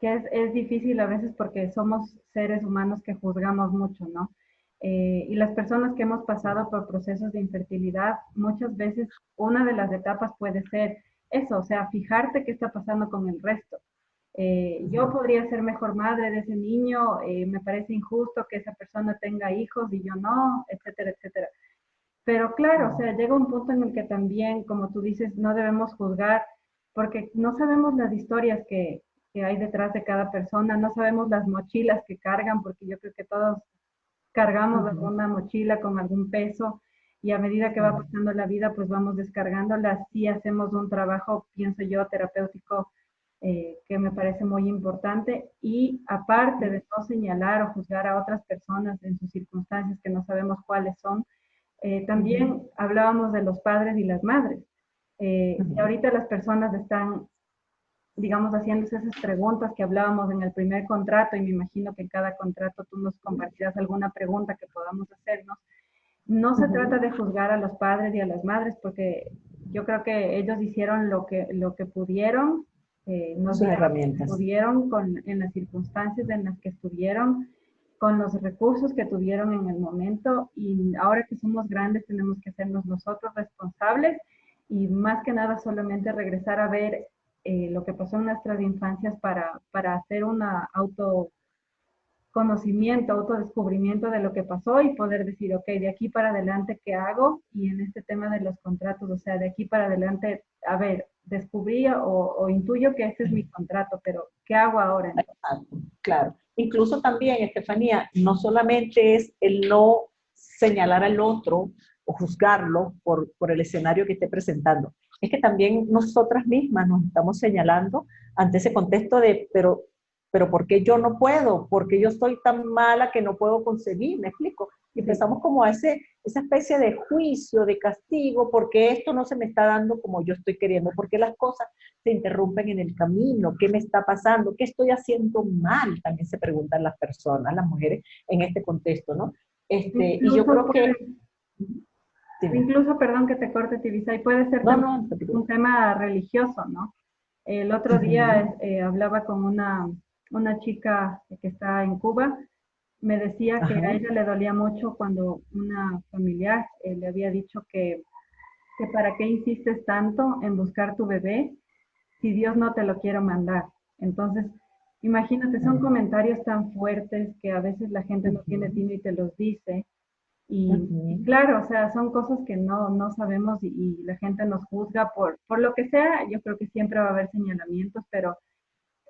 es difícil a veces porque somos seres humanos que juzgamos mucho, ¿no? Y las personas que hemos pasado por procesos de infertilidad, muchas veces una de las etapas puede ser eso, o sea, fijarte qué está pasando con el resto. Yo podría ser mejor madre de ese niño, me parece injusto que esa persona tenga hijos y yo no, etcétera, etcétera. Pero claro, o sea, llega un punto en el que también, como tú dices, no debemos juzgar porque no sabemos las historias que hay detrás de cada persona, no sabemos las mochilas que cargan, porque yo creo que todos cargamos alguna mochila con algún peso y a medida que va pasando la vida, pues vamos descargándolas. Sí hacemos un trabajo, pienso yo, terapéutico, que me parece muy importante. Y aparte de no señalar o juzgar a otras personas en sus circunstancias que no sabemos cuáles son, también hablábamos de los padres y las madres. Y ahorita las personas están, digamos, haciéndose esas preguntas que hablábamos en el primer contrato, y me imagino que en cada contrato tú nos compartirás alguna pregunta que podamos hacernos. No se trata de juzgar a los padres y a las madres, porque yo creo que ellos hicieron lo que pudieron, nos Sus dieron lo que herramientas. pudieron en las circunstancias en las que estuvieron, con los recursos que tuvieron en el momento, y ahora que somos grandes tenemos que hacernos nosotros responsables y más que nada solamente regresar a ver lo que pasó en nuestras infancias para hacer una autoconocimiento, autodescubrimiento de lo que pasó y poder decir, ok, de aquí para adelante, ¿qué hago? Y en este tema de los contratos, o sea, de aquí para adelante, a ver, descubrí o intuyo que este es mi contrato, pero ¿qué hago ahora entonces? Exacto, claro. Incluso también, Estefanía, no solamente es el no señalar al otro o juzgarlo por el escenario que esté presentando, es que también nosotras mismas nos estamos señalando ante ese contexto de, pero ¿por qué yo no puedo? ¿Por qué yo soy tan mala que no puedo concebir? ¿Me explico? Y Sí. empezamos como a esa especie de juicio, de castigo, porque esto no se me está dando como yo estoy queriendo, porque las cosas se interrumpen en el camino, ¿qué me está pasando? ¿Qué estoy haciendo mal? También se preguntan las personas, las mujeres, en este contexto, ¿no? Y yo Incluso creo puede, que... Dime. incluso, perdón que te corte, Tibisa, y puede ser No, también no, no te un preocupes. tema religioso, ¿no? El otro día hablaba con una chica que está en Cuba, me decía que a Ajá. ella le dolía mucho cuando una familiar le había dicho que para qué insistes tanto en buscar tu bebé si Dios no te lo quiere mandar. Entonces, imagínate, son comentarios tan fuertes que a veces la gente no tiene tino y te los dice. Y claro, o sea, son cosas que no sabemos y la gente nos juzga por lo que sea. Yo creo que siempre va a haber señalamientos, pero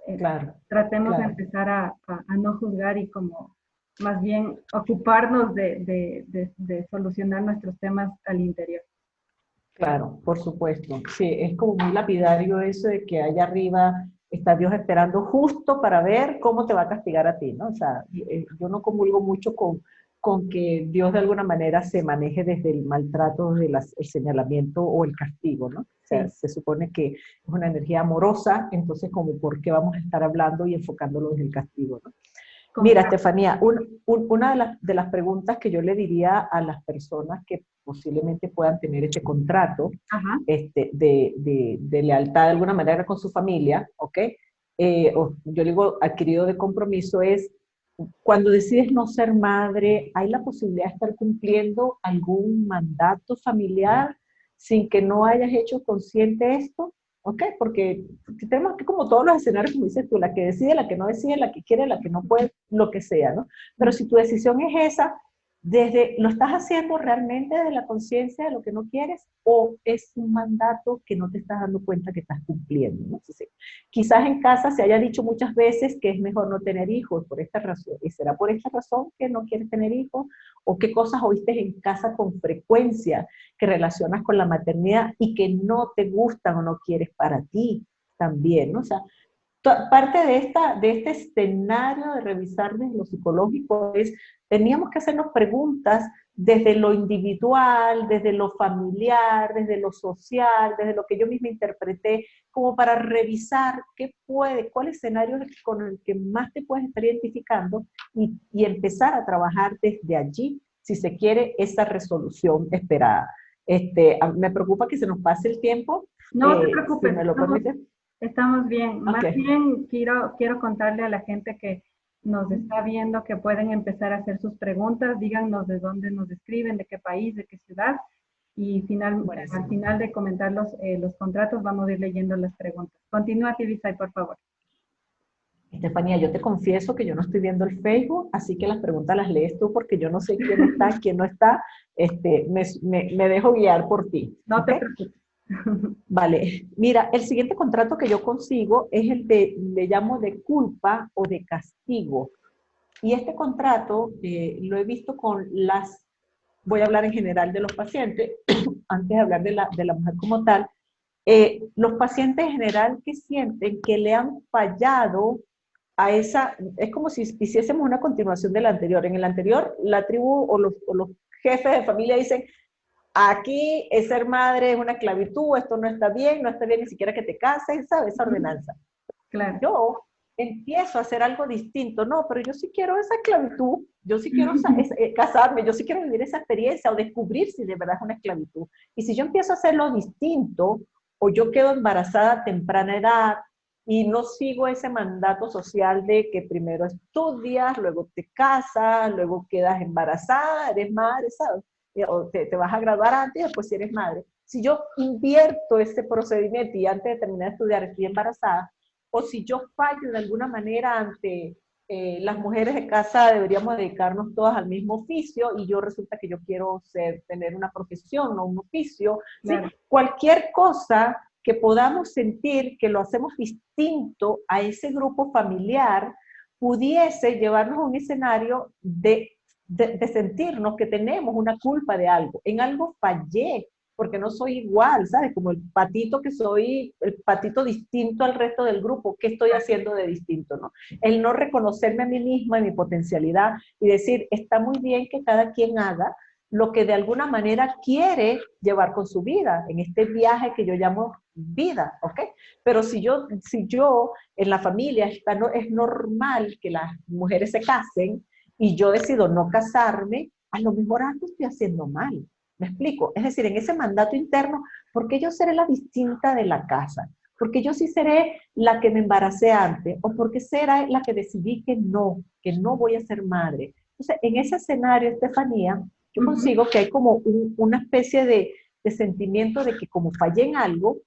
eh, Claro, tratemos de claro. empezar a no juzgar y como más bien ocuparnos de solucionar nuestros temas al interior. Claro, por supuesto. Sí, es como muy lapidario eso de que allá arriba está Dios esperando justo para ver cómo te va a castigar a ti, ¿no? O sea, yo no comulgo mucho con que Dios de alguna manera se maneje desde el maltrato, desde el señalamiento o el castigo, ¿no? O sea, Sí, se supone que es una energía amorosa, entonces como por qué vamos a estar hablando y enfocándolo desde el castigo, ¿no? Mira, concuerdo. Estefanía, una de las preguntas que yo le diría a las personas que posiblemente puedan tener este contrato Ajá. de lealtad de alguna manera con su familia, ¿ok? O yo digo adquirido de compromiso es, cuando decides no ser madre, ¿hay la posibilidad de estar cumpliendo algún mandato familiar sin que no hayas hecho consciente esto? ¿Ok? Porque tenemos que, como todos los escenarios, como dices tú, la que decide, la que no decide, la que quiere, la que no puede, lo que sea, ¿no? Pero si tu decisión es esa, ¿lo estás haciendo realmente desde la conciencia de lo que no quieres o es un mandato que no te estás dando cuenta que estás cumpliendo? ¿No? Entonces, quizás en casa se haya dicho muchas veces que es mejor no tener hijos por esta razón. ¿Y será por esta razón que no quieres tener hijos? ¿O qué cosas oíste en casa con frecuencia que relacionas con la maternidad y que no te gustan o no quieres para ti también? ¿No? O sea, parte de este escenario de revisar desde lo psicológico es, teníamos que hacernos preguntas desde lo individual, desde lo familiar, desde lo social, desde lo que yo misma interpreté, como para revisar cuál escenario es con el que más te puedes estar identificando y empezar a trabajar desde allí, si se quiere, esa resolución esperada. Me preocupa que se nos pase el tiempo, No te si preocupes, me lo permite. estamos bien. Más Ok. bien quiero contarle a la gente que nos está viendo que pueden empezar a hacer sus preguntas. Díganos de dónde nos escriben, de qué país, de qué ciudad. Y al Buenísimo. final de comentar los contratos vamos a ir leyendo las preguntas. Continúa, Tibisay, por favor. Estefanía, yo te confieso que yo no estoy viendo el Facebook, así que las preguntas las lees tú porque yo no sé quién está, quién no está. Me dejo guiar por ti. No ¿Ok? te preocupes. Vale. Mira, el siguiente contrato que yo consigo es le llamo de culpa o de castigo. Y este contrato lo he visto voy a hablar en general de los pacientes, antes de hablar de la mujer como tal. Los pacientes en general que sienten que le han fallado es como si hiciésemos una continuación del anterior. En el anterior, la tribu o los jefes de familia dicen, aquí es ser madre es una esclavitud, esto no está bien, no está bien ni siquiera que te cases, ¿sabes? Esa ordenanza. Claro. Yo empiezo a hacer algo distinto, no, pero yo sí quiero esa esclavitud, yo sí quiero casarme, yo sí quiero vivir esa experiencia o descubrir si de verdad es una esclavitud. Y si yo empiezo a hacerlo distinto, o yo quedo embarazada a temprana edad y no sigo ese mandato social de que primero estudias, luego te casas, luego quedas embarazada, eres madre, ¿sabes? O te vas a graduar antes y después si eres madre. Si yo invierto ese procedimiento y antes de terminar de estudiar estoy embarazada, o si yo fallo de alguna manera ante las mujeres de casa, deberíamos dedicarnos todas al mismo oficio y yo resulta que yo quiero tener una profesión o un oficio, ¿sí? Claro. Cualquier cosa que podamos sentir que lo hacemos distinto a ese grupo familiar, pudiese llevarnos a un escenario de sentirnos que tenemos una culpa de algo. En algo fallé, porque no soy igual, ¿sabes? Como el patito que soy, el patito distinto al resto del grupo, ¿qué estoy haciendo de distinto, no? El no reconocerme a mí misma y mi potencialidad y decir, está muy bien que cada quien haga lo que de alguna manera quiere llevar con su vida, en este viaje que yo llamo vida, ¿ok? Pero si yo en la familia es normal que las mujeres se casen y yo decido no casarme, a lo mejor algo estoy haciendo mal. ¿Me explico? Es decir, en ese mandato interno, ¿por qué yo seré la distinta de la casa? ¿Porque yo sí seré la que me embaracé antes? ¿O porque será la que decidí que no voy a ser madre? Entonces, en ese escenario, Estefanía, yo Ujú. consigo que hay como una especie de sentimiento de que como fallé en algo,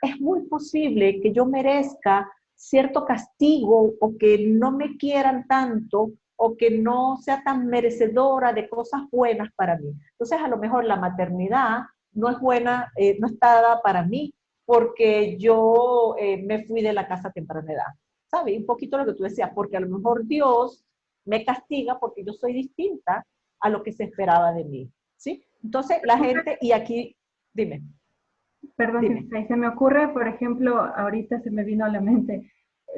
es muy posible que yo merezca cierto castigo o que no me quieran tanto o que no sea tan merecedora de cosas buenas para mí. Entonces, a lo mejor la maternidad no es buena, no está dada para mí porque yo me fui de la casa a temprana edad. ¿Sabes? Un poquito lo que tú decías, porque a lo mejor Dios me castiga porque yo soy distinta a lo que se esperaba de mí. ¿Sí? Entonces, la gente, y aquí, dime, Perdón, dime. se me ocurre, por ejemplo, ahorita se me vino a la mente,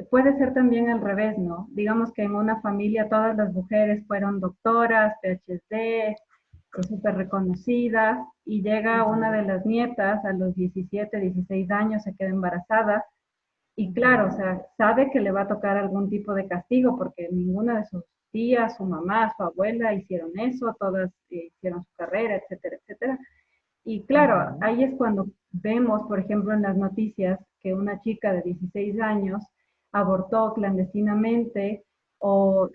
puede ser también al revés, ¿no? Digamos que en una familia todas las mujeres fueron doctoras, PhD, súper reconocidas, y llega una de las nietas a los 17, 16 años, se queda embarazada, y claro, o sea, sabe que le va a tocar algún tipo de castigo, porque ninguna de sus tías, su mamá, su abuela hicieron eso, todas hicieron su carrera, etcétera, etcétera. Y claro, ahí es cuando vemos, por ejemplo, en las noticias que una chica de 16 años abortó clandestinamente o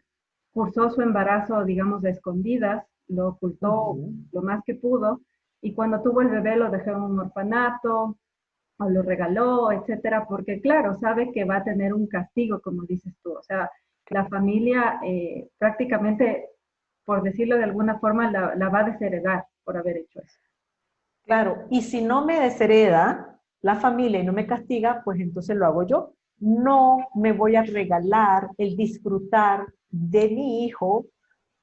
cursó su embarazo, digamos, de escondidas, lo ocultó lo más que pudo, y cuando tuvo el bebé lo dejó en un orfanato o lo regaló, etcétera, porque claro, sabe que va a tener un castigo, como dices tú. O sea, la familia prácticamente por decirlo de alguna forma, la va a desheredar por haber hecho eso. Claro, y si no me deshereda la familia y no me castiga, pues entonces lo hago yo. No me voy a regalar el disfrutar de mi hijo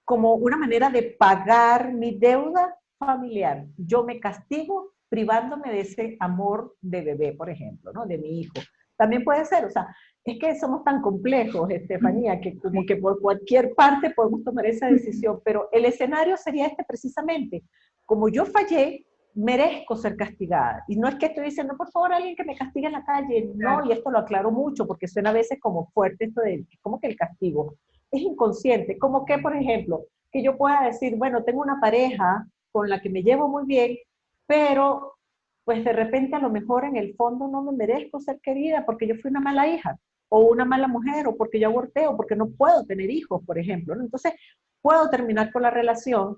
como una manera de pagar mi deuda familiar. Yo me castigo privándome de ese amor de bebé, por ejemplo, ¿no? De mi hijo. También puede ser, o sea, es que somos tan complejos, Estefanía, que como que por cualquier parte podemos tomar esa decisión, pero el escenario sería este precisamente. Como yo fallé, merezco ser castigada. Y no es que estoy diciendo, por favor, alguien que me castigue en la calle. No, y esto lo aclaro mucho, porque suena a veces como fuerte esto de, como que el castigo es inconsciente. Como que, por ejemplo, que yo pueda decir, bueno, tengo una pareja con la que me llevo muy bien, pero pues de repente a lo mejor en el fondo no me merezco ser querida porque yo fui una mala hija, o una mala mujer, o porque yo aborté, o porque no puedo tener hijos, por ejemplo, ¿no? Entonces, puedo terminar con la relación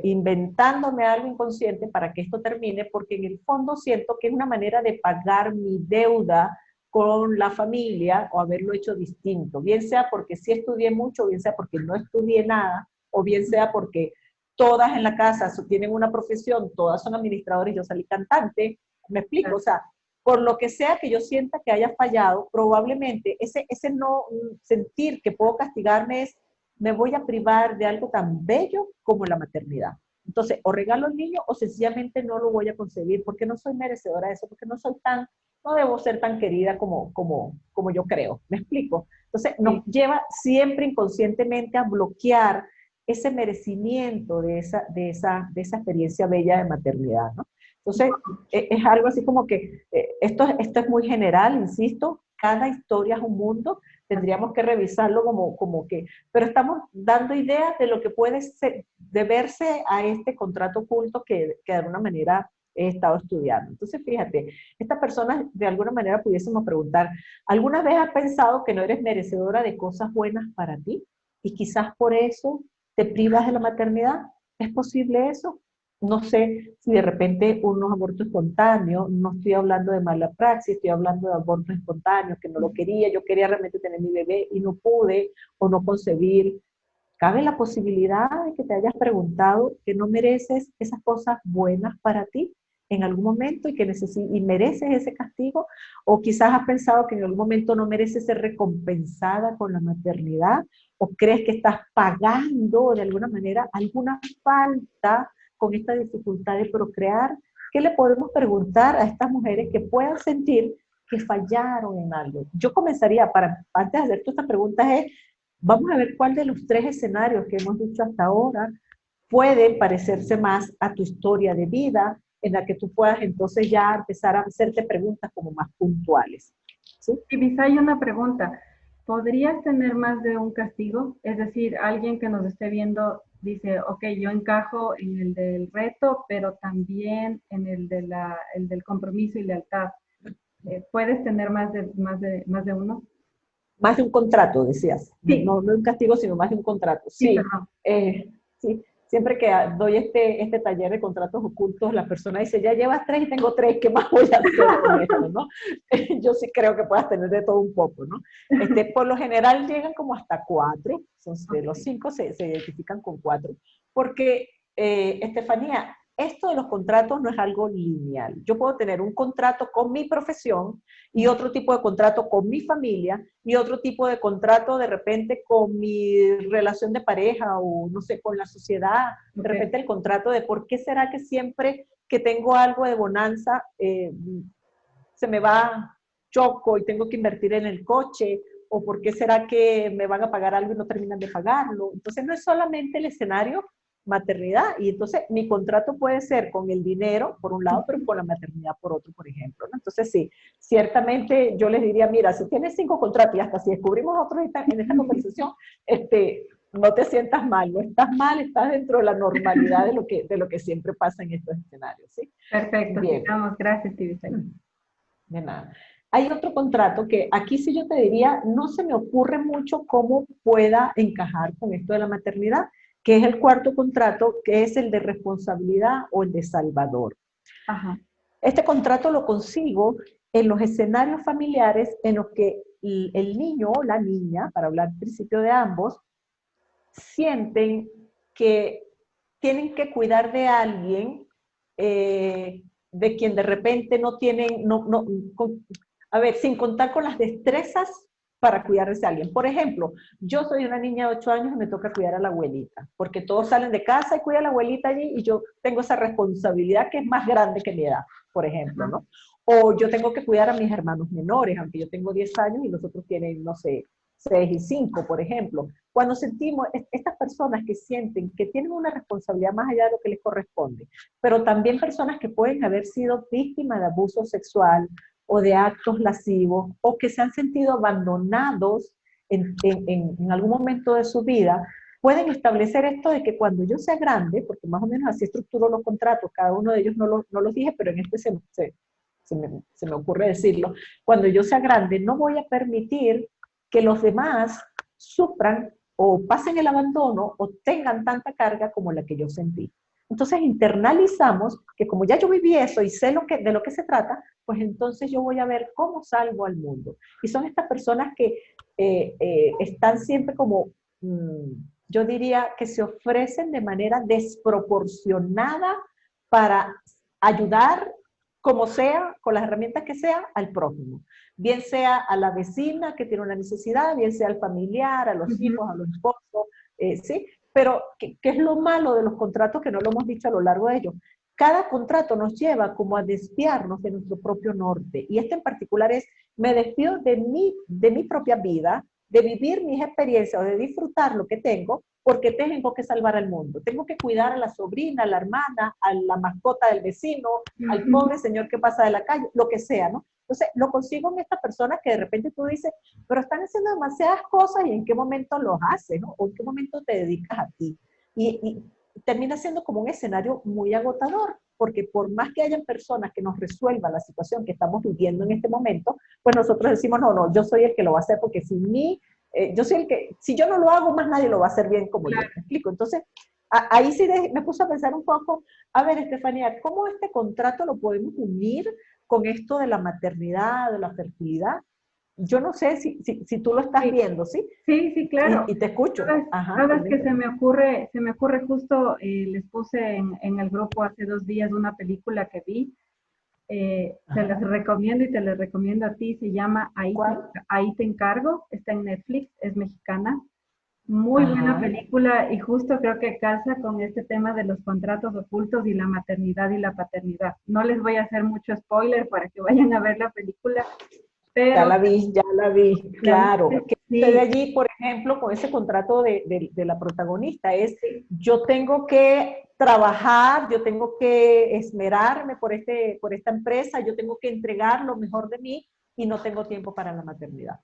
inventándome algo inconsciente para que esto termine, porque en el fondo siento que es una manera de pagar mi deuda con la familia o haberlo hecho distinto, bien sea porque sí estudié mucho, bien sea porque no estudié nada, o bien sea porque todas en la casa tienen una profesión, todas son administradoras y yo salí cantante, me explico, o sea, por lo que sea que yo sienta que haya fallado, probablemente ese no sentir que puedo castigarme es, me voy a privar de algo tan bello como la maternidad. Entonces, o regalo al niño o sencillamente no lo voy a concebir porque no soy merecedora de eso, porque no soy tan, no debo ser tan querida como yo creo. ¿Me explico? Entonces, nos lleva siempre inconscientemente a bloquear ese merecimiento de esa experiencia bella de maternidad, ¿no? Entonces, es algo así como que esto es muy general, insisto, cada historia es un mundo, tendríamos que revisarlo como que, pero estamos dando ideas de lo que puede ser, deberse a este contrato oculto que de alguna manera he estado estudiando. Entonces, fíjate, estas personas de alguna manera pudiésemos preguntar, ¿alguna vez has pensado que no eres merecedora de cosas buenas para ti? Y quizás por eso te privas de la maternidad. ¿Es posible eso? No sé si de repente unos abortos espontáneos, no estoy hablando de mala praxis, estoy hablando de abortos espontáneos, que no lo quería, yo quería realmente tener mi bebé y no pude o no concebir. ¿Cabe la posibilidad de que te hayas preguntado que no mereces esas cosas buenas para ti en algún momento y mereces ese castigo? ¿O quizás has pensado que en algún momento no mereces ser recompensada con la maternidad? ¿O crees que estás pagando de alguna manera alguna falta con esta dificultad de procrear? ¿Qué le podemos preguntar a estas mujeres que puedan sentir que fallaron en algo? Yo comenzaría, antes de hacer esta pregunta, es vamos a ver cuál de los tres escenarios que hemos dicho hasta ahora puede parecerse más a tu historia de vida, en la que tú puedas entonces ya empezar a hacerte preguntas como más puntuales. ¿Sí? Y quizá hay una pregunta. ¿Podrías tener más de un castigo? Es decir, alguien que nos esté viendo dice, ok, yo encajo en el del reto, pero también en el del compromiso y lealtad. ¿Puedes tener más de uno? Más de un contrato, decías. Sí, No un castigo, sino más de un contrato. sí, Sí, perdón. sí. Siempre que doy este taller de contratos ocultos, la persona dice, ya llevas 3 y tengo 3, ¿qué más voy a hacer con esto, no? Yo sí creo que puedas tener de todo un poco, ¿no? Por lo general llegan como hasta 4, de los 5 se identifican con 4, porque, Estefanía, esto de los contratos no es algo lineal. Yo puedo tener un contrato con mi profesión y otro tipo de contrato con mi familia y otro tipo de contrato de repente con mi relación de pareja o no sé, con la sociedad. De repente el contrato de por qué será que siempre que tengo algo de bonanza se me va, choco y tengo que invertir en el coche, o por qué será que me van a pagar algo y no terminan de pagarlo. Entonces no es solamente el escenario maternidad, y entonces mi contrato puede ser con el dinero por un lado, pero con la maternidad por otro, por ejemplo, ¿no? Entonces sí, ciertamente yo les diría, mira, si tienes 5 contratos y hasta si descubrimos otro en esta conversación, no te sientas mal, no estás mal, estás dentro de la normalidad de lo que siempre pasa en estos escenarios, ¿sí? Perfecto, Bien. sigamos. Gracias, Tibisay. De nada. Hay otro contrato que aquí sí yo te diría, no se me ocurre mucho cómo pueda encajar con esto de la maternidad, que es el cuarto contrato, que es el de responsabilidad o el de salvador. Ajá. Este contrato lo consigo en los escenarios familiares en los que el niño o la niña, para hablar al principio de ambos, sienten que tienen que cuidar de alguien de quien de repente no tienen, a ver, sin contar con las destrezas para cuidar de ese alguien. Por ejemplo, yo soy una niña de 8 años y me toca cuidar a la abuelita, porque todos salen de casa y cuidan a la abuelita allí y yo tengo esa responsabilidad que es más grande que mi edad, por ejemplo, ¿no? O yo tengo que cuidar a mis hermanos menores, aunque yo tengo 10 años y los otros tienen, no sé, 6 y 5, por ejemplo. Cuando sentimos, estas personas que sienten que tienen una responsabilidad más allá de lo que les corresponde, pero también personas que pueden haber sido víctimas de abuso sexual o de actos lascivos, o que se han sentido abandonados en algún momento de su vida, pueden establecer esto de que cuando yo sea grande, porque más o menos así estructuro los contratos, cada uno de ellos no los dije, pero en este se me ocurre decirlo, cuando yo sea grande no voy a permitir que los demás sufran o pasen el abandono o tengan tanta carga como la que yo sentí. Entonces internalizamos que como ya yo viví eso y sé de lo que se trata, pues entonces yo voy a ver cómo salgo al mundo. Y son estas personas que están siempre como, yo diría, que se ofrecen de manera desproporcionada para ayudar, como sea, con las herramientas que sea, al prójimo. Bien sea a la vecina que tiene una necesidad, bien sea al familiar, a los hijos, a los esposos, ¿sí? Pero, ¿qué es lo malo de los contratos que no lo hemos dicho a lo largo de ellos? Cada contrato nos lleva como a desviarnos de nuestro propio norte. Y este en particular es, me desvío de mi propia vida, de vivir mis experiencias o de disfrutar lo que tengo, porque tengo que salvar al mundo. Tengo que cuidar a la sobrina, a la hermana, a la mascota del vecino, al pobre señor que pasa de la calle, lo que sea, ¿no? Entonces, lo consigo en estas personas que de repente tú dices, pero están haciendo demasiadas cosas y en qué momento los haces, ¿no? O en qué momento te dedicas a ti. Y termina siendo como un escenario muy agotador, porque por más que hayan personas que nos resuelvan la situación que estamos viviendo en este momento, pues nosotros decimos, no, yo soy el que lo va a hacer, porque sin mí, yo soy el que, si yo no lo hago, más nadie lo va a hacer bien como yo, ¿me explico? Entonces, ahí sí me puse a pensar un poco, a ver, Estefanía, ¿cómo este contrato lo podemos unir con esto de la maternidad, de la fertilidad? Yo no sé si tú lo estás viendo, ¿sí? Sí, claro. Y te escucho. Ajá, Sabes que se me ocurre justo, les puse en el grupo hace 2 días una película que vi, te las recomiendo y te las recomiendo a ti, se llama Ahí te encargo, está en Netflix, es mexicana. Muy buena película y justo creo que casa con este tema de los contratos ocultos y la maternidad y la paternidad. No les voy a hacer mucho spoiler para que vayan a ver la película, pero... Ya la vi, claro. ¿Qué Sí, sucede allí, por ejemplo, con ese contrato de la protagonista? Es, yo tengo que trabajar, yo tengo que esmerarme por esta empresa, yo tengo que entregar lo mejor de mí y no tengo tiempo para la maternidad.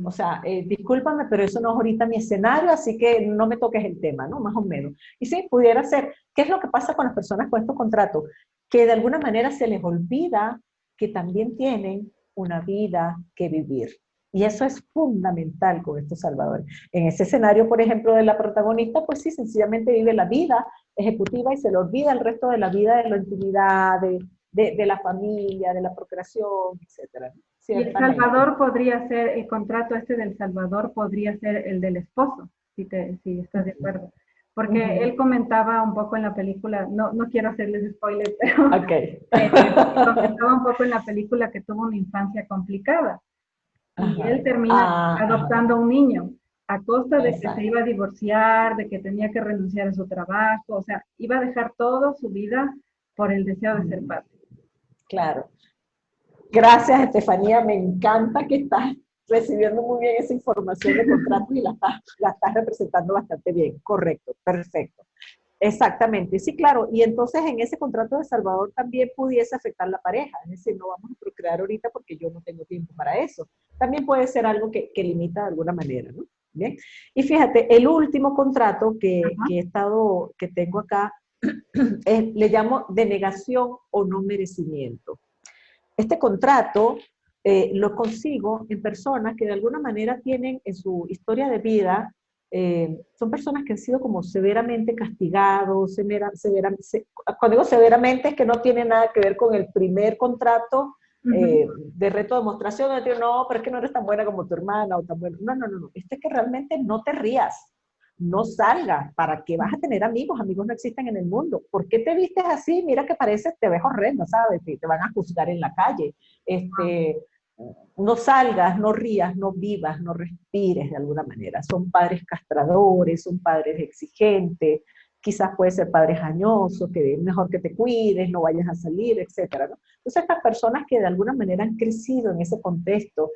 O sea, discúlpame, pero eso no es ahorita mi escenario, así que no me toques el tema, ¿no? Más o menos. Y sí, pudiera ser, ¿qué es lo que pasa con las personas con estos contratos? Que de alguna manera se les olvida que también tienen una vida que vivir. Y eso es fundamental con estos salvadores. En ese escenario, por ejemplo, de la protagonista, pues sí, sencillamente vive la vida ejecutiva y se le olvida el resto de la vida, de la intimidad, de la familia, de la procreación, etc. y El Salvador podría ser, el contrato este del Salvador podría ser el del esposo, si estás de acuerdo. Porque él comentaba un poco en la película, no quiero hacerles spoiler, pero comentaba un poco en la película que tuvo una infancia complicada. Y él termina adoptando a un niño a costa de que se iba a divorciar, de que tenía que renunciar a su trabajo, o sea, iba a dejar toda su vida por el deseo de ser padre. Claro. Gracias, Estefanía. Me encanta que estás recibiendo muy bien esa información de contratos y la estás representando bastante bien. Correcto, perfecto. Exactamente, sí, claro. Y entonces en ese contrato de Salvador también pudiese afectar la pareja. Es decir, no vamos a procrear ahorita porque yo no tengo tiempo para eso. También puede ser algo que limita de alguna manera, ¿no? Bien. Y fíjate, el último contrato que tengo acá le llamo denegación o no merecimiento. Este contrato lo consigo en personas que de alguna manera tienen en su historia de vida, son personas que han sido como severamente castigados, cuando digo severamente es que no tiene nada que ver con el primer contrato de reto de demostración, donde digo, no, pero es que no eres tan buena como tu hermana o tan buena. No, este es que realmente no te rías. no salgas, ¿para qué vas a tener amigos? Amigos no existen en el mundo. ¿Por qué te vistes así? Mira que parece, te ves horrendo, ¿sabes? Te van a juzgar en la calle. No salgas, no rías, no vivas, no respires de alguna manera. Son padres castradores, son padres exigentes, quizás puede ser padres añosos, que es mejor que te cuides, no vayas a salir, etcétera, ¿no? Entonces estas personas que de alguna manera han crecido en ese contexto,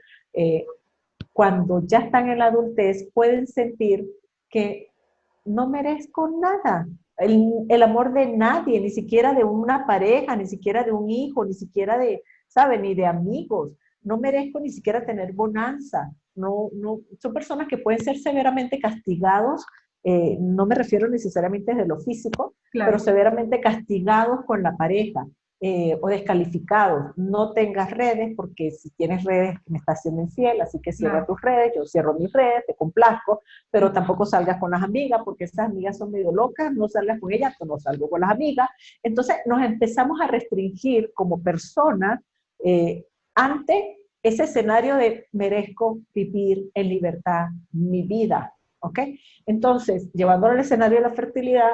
cuando ya están en la adultez, pueden sentir que no merezco nada, el amor de nadie, ni siquiera de una pareja, ni siquiera de un hijo, ni siquiera de, ¿sabe? Ni de amigos. No merezco ni siquiera tener bonanza. No, no, son personas que pueden ser severamente castigados, no me refiero necesariamente desde lo físico, Claro. pero severamente castigados con la pareja. O descalificados. No tengas redes porque si tienes redes me estás siendo infiel, así que cierra tus redes, yo cierro mis redes, te complazco, pero tampoco salgas con las amigas porque esas amigas son medio locas, no salgas con ellas, no salgo con las amigas. Entonces nos empezamos a restringir como personas ante ese escenario de merezco vivir en libertad mi vida, ¿ok? Entonces, llevándolo al escenario de la fertilidad,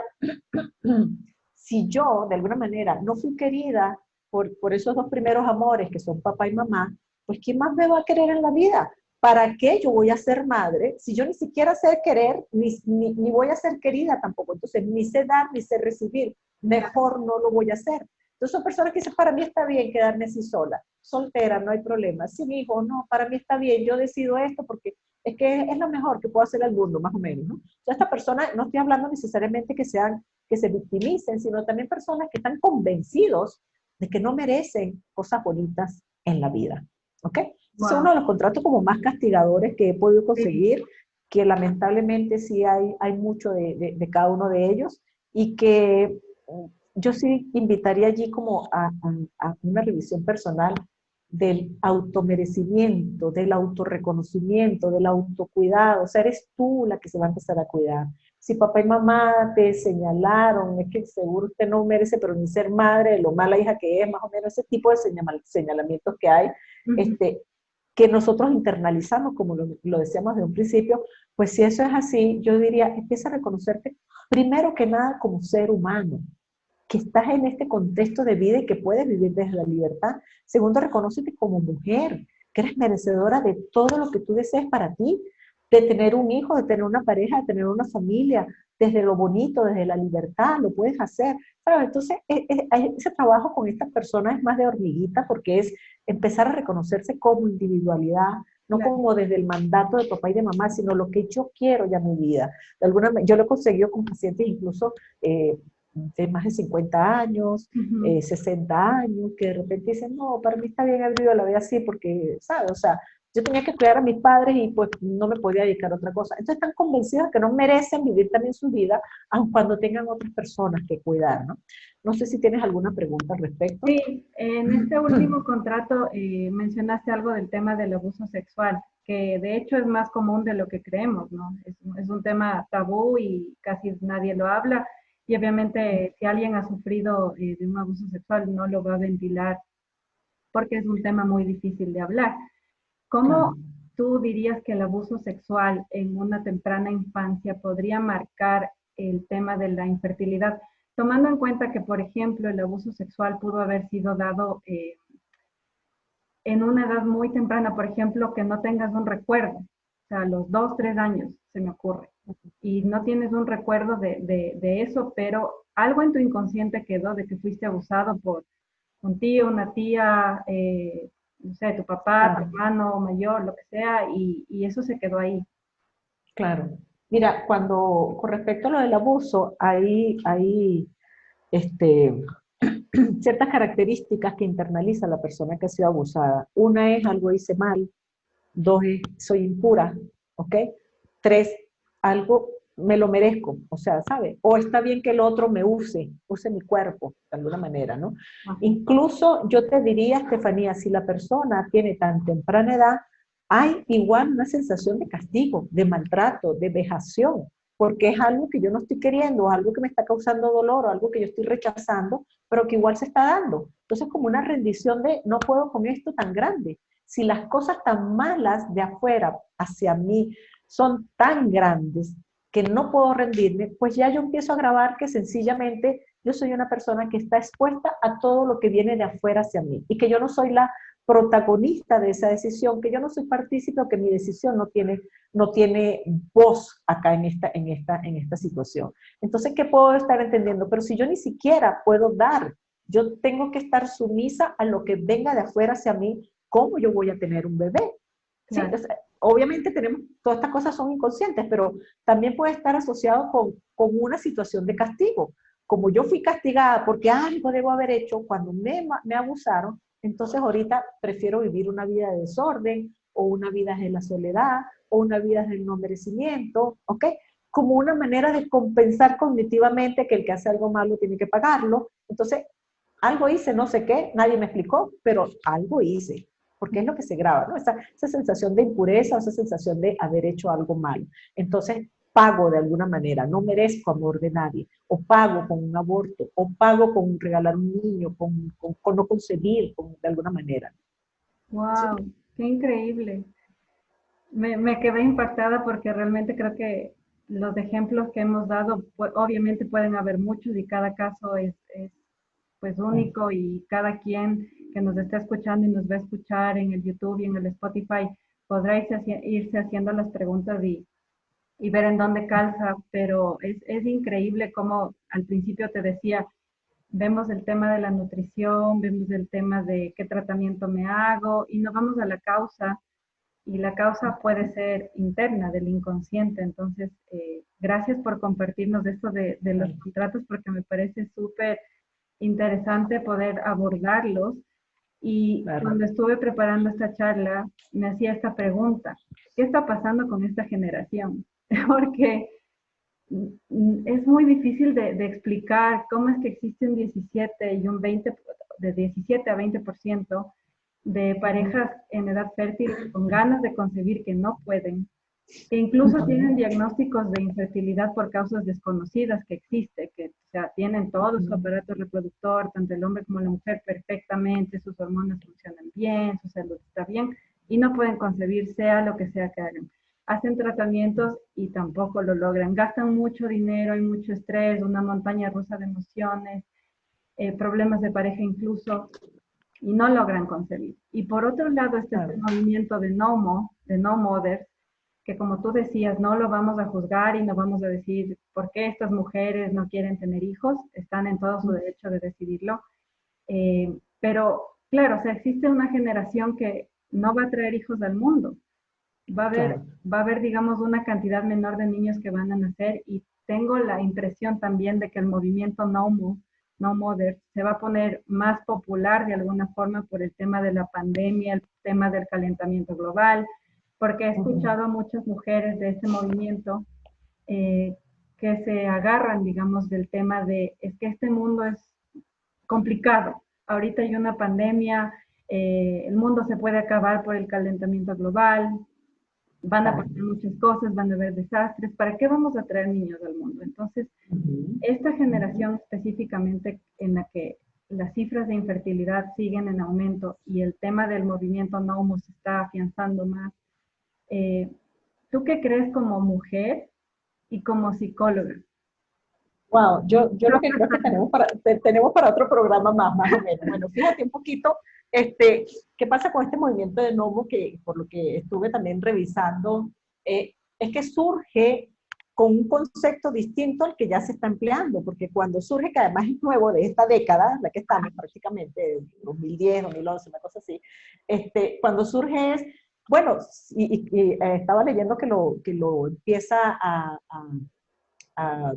si yo de alguna manera no fui querida por esos dos primeros amores que son papá y mamá, pues ¿quién más me va a querer en la vida? ¿Para qué yo voy a ser madre si yo ni siquiera sé querer, ni voy a ser querida tampoco? Entonces, ni sé dar, ni sé recibir. Mejor no lo voy a hacer. Entonces, son personas que dicen, para mí está bien quedarme así sola, soltera, no hay problema. Sin hijo, no, para mí está bien, yo decido esto porque es que es lo mejor que puedo hacer al mundo, más o menos, ¿no? Entonces, esta persona, no estoy hablando necesariamente que se victimicen, sino también personas que están convencidos de que no merecen cosas bonitas en la vida, ¿ok? Wow. Es uno de los contratos como más castigadores que he podido conseguir, que lamentablemente sí hay mucho de cada uno de ellos, y que yo sí invitaría allí como a una revisión personal del automerecimiento, del autorreconocimiento, del autocuidado. O sea, eres tú la que se va a empezar a cuidar. Si papá y mamá te señalaron, es que seguro usted no merece, pero ni ser madre, de lo mala hija que es, más o menos ese tipo de señalamientos que hay, que nosotros internalizamos, como lo decíamos de un principio. Pues si eso es así, yo diría, empieza a reconocerte primero que nada como ser humano, que estás en este contexto de vida y que puedes vivir desde la libertad. Segundo, reconócete como mujer, que eres merecedora de todo lo que tú desees para ti, de tener un hijo, de tener una pareja, de tener una familia, desde lo bonito, desde la libertad, lo puedes hacer. Pero entonces, ese trabajo con estas personas es más de hormiguita, porque es empezar a reconocerse como individualidad, no como desde el mandato de papá y de mamá, sino lo que yo quiero ya en mi vida. Yo lo he conseguido con pacientes incluso de más de 50 años, 60 años, que de repente dicen, no, para mí está bien haber vivido la vida así porque, ¿sabes? O sea, yo tenía que cuidar a mis padres y pues no me podía dedicar a otra cosa. Entonces están convencidos que no merecen vivir también su vida, aun cuando tengan otras personas que cuidar, ¿no? No sé si tienes alguna pregunta al respecto. Sí, en este último contrato mencionaste algo del tema del abuso sexual, que de hecho es más común de lo que creemos, ¿no? Es un tema tabú y casi nadie lo habla. Y obviamente si alguien ha sufrido de un abuso sexual no lo va a ventilar porque es un tema muy difícil de hablar. ¿Cómo tú dirías que el abuso sexual en una temprana infancia podría marcar el tema de la infertilidad? Tomando en cuenta que, por ejemplo, el abuso sexual pudo haber sido dado en una edad muy temprana, por ejemplo, que no tengas un recuerdo, o sea, a los 2, 3 años, se me ocurre, y no tienes un recuerdo de eso, pero algo en tu inconsciente quedó de que fuiste abusado por un tío, una tía, no sé, tu papá, tu hermano mayor, lo que sea, y eso se quedó ahí. Claro. Mira, con respecto a lo del abuso, hay ciertas características que internaliza la persona que ha sido abusada. Una es algo hice mal, dos es soy impura, ¿ok? Tres, algo me lo merezco, o sea, ¿sabe? O está bien que el otro me use mi cuerpo, de alguna manera, ¿no? Incluso yo te diría, Estefanía, si la persona tiene tan temprana edad, hay igual una sensación de castigo, de maltrato, de vejación, porque es algo que yo no estoy queriendo, algo que me está causando dolor, o algo que yo estoy rechazando, pero que igual se está dando. Entonces, como una rendición de no puedo con esto tan grande. Si las cosas tan malas de afuera hacia mí son tan grandes, que no puedo rendirme, pues ya yo empiezo a grabar que sencillamente yo soy una persona que está expuesta a todo lo que viene de afuera hacia mí y que yo no soy la protagonista de esa decisión, que yo no soy partícipe o que mi decisión no tiene voz acá en esta situación. Entonces, ¿qué puedo estar entendiendo? Pero si yo ni siquiera puedo dar, yo tengo que estar sumisa a lo que venga de afuera hacia mí, ¿cómo yo voy a tener un bebé? ¿Sí? Claro. Entonces, obviamente todas estas cosas son inconscientes, pero también puede estar asociado con una situación de castigo. Como yo fui castigada porque algo debo haber hecho cuando me abusaron, entonces ahorita prefiero vivir una vida de desorden o una vida de la soledad o una vida del no merecimiento, ¿ok? Como una manera de compensar cognitivamente que el que hace algo malo tiene que pagarlo. Entonces, algo hice, no sé qué, nadie me explicó, pero algo hice, porque es lo que se graba, ¿no? Esa sensación de impureza, esa sensación de haber hecho algo malo. Entonces, pago de alguna manera, no merezco amor de nadie, o pago con un aborto, o pago con regalar un niño, con no concebir, de alguna manera. ¿Sí? Wow, qué increíble. Me quedé impactada porque realmente creo que los ejemplos que hemos dado, obviamente pueden haber muchos y cada caso es pues único y cada quien que nos está escuchando y nos va a escuchar en el YouTube y en el Spotify podrá irse haciendo las preguntas y ver en dónde calza, pero es increíble como al principio te decía, vemos el tema de la nutrición, vemos el tema de qué tratamiento me hago y no vamos a la causa y la causa puede ser interna del inconsciente. Entonces, gracias por compartirnos esto de los contratos porque me parece súper interesante poder abordarlos. Y Claro. cuando estuve preparando esta charla, me hacía esta pregunta, ¿qué está pasando con esta generación? Porque es muy difícil de explicar cómo es que existe un 17 y un 20, de 17 a 20% de parejas en edad fértil con ganas de concebir que no pueden, que incluso tienen diagnósticos de infertilidad por causas desconocidas que existe, que o sea, tienen todo su aparato reproductor, tanto el hombre como la mujer perfectamente, sus hormonas funcionan bien, su salud está bien, y no pueden concebir sea lo que sea que hagan. Hacen tratamientos y tampoco lo logran. Gastan mucho dinero, hay mucho estrés, una montaña rusa de emociones, problemas de pareja incluso, y no logran concebir. Y por otro lado está este Claro. movimiento de no mothers, que como tú decías, no lo vamos a juzgar y no vamos a decir por qué estas mujeres no quieren tener hijos, están en todo su derecho de decidirlo. Pero claro, o sea, existe una generación que no va a traer hijos al mundo. Claro. Va a haber, digamos, una cantidad menor de niños que van a nacer y tengo la impresión también de que el movimiento No Mother se va a poner más popular de alguna forma por el tema de la pandemia, el tema del calentamiento global, porque he escuchado a muchas mujeres de este movimiento eh, que se agarran, digamos, del tema de, es que este mundo es complicado. Ahorita hay una pandemia, el mundo se puede acabar por el calentamiento global, van a Claro. pasar muchas cosas, van a haber desastres, ¿para qué vamos a traer niños al mundo? Entonces, esta generación específicamente en la que las cifras de infertilidad siguen en aumento y el tema del movimiento no se está afianzando más, eh, ¿tú qué crees como mujer y como psicóloga? Wow, yo lo que creo que tenemos para otro programa más o menos. Bueno, fíjate un poquito, qué pasa con este movimiento de Nomo, que por lo que estuve también revisando, es que surge con un concepto distinto al que ya se está empleando, porque cuando surge, que además es nuevo de esta década, la que estamos prácticamente, 2010, 2011, una cosa así, cuando surge es, bueno, estaba leyendo que lo empieza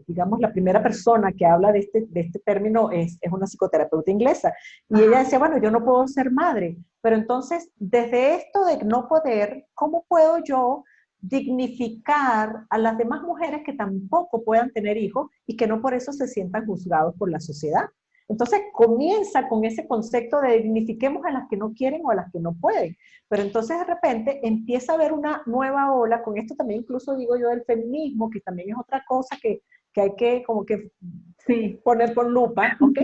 digamos, la primera persona que habla de este término es una psicoterapeuta inglesa. Y ella decía, bueno, yo no puedo ser madre, pero entonces, desde esto de no poder, ¿cómo puedo yo dignificar a las demás mujeres que tampoco puedan tener hijos y que no por eso se sientan juzgados por la sociedad? Entonces comienza con ese concepto de dignifiquemos a las que no quieren o a las que no pueden. Pero entonces de repente empieza a haber una nueva ola, con esto también incluso digo yo del feminismo, que también es otra cosa que hay que como que Sí, poner con lupa, ¿ok?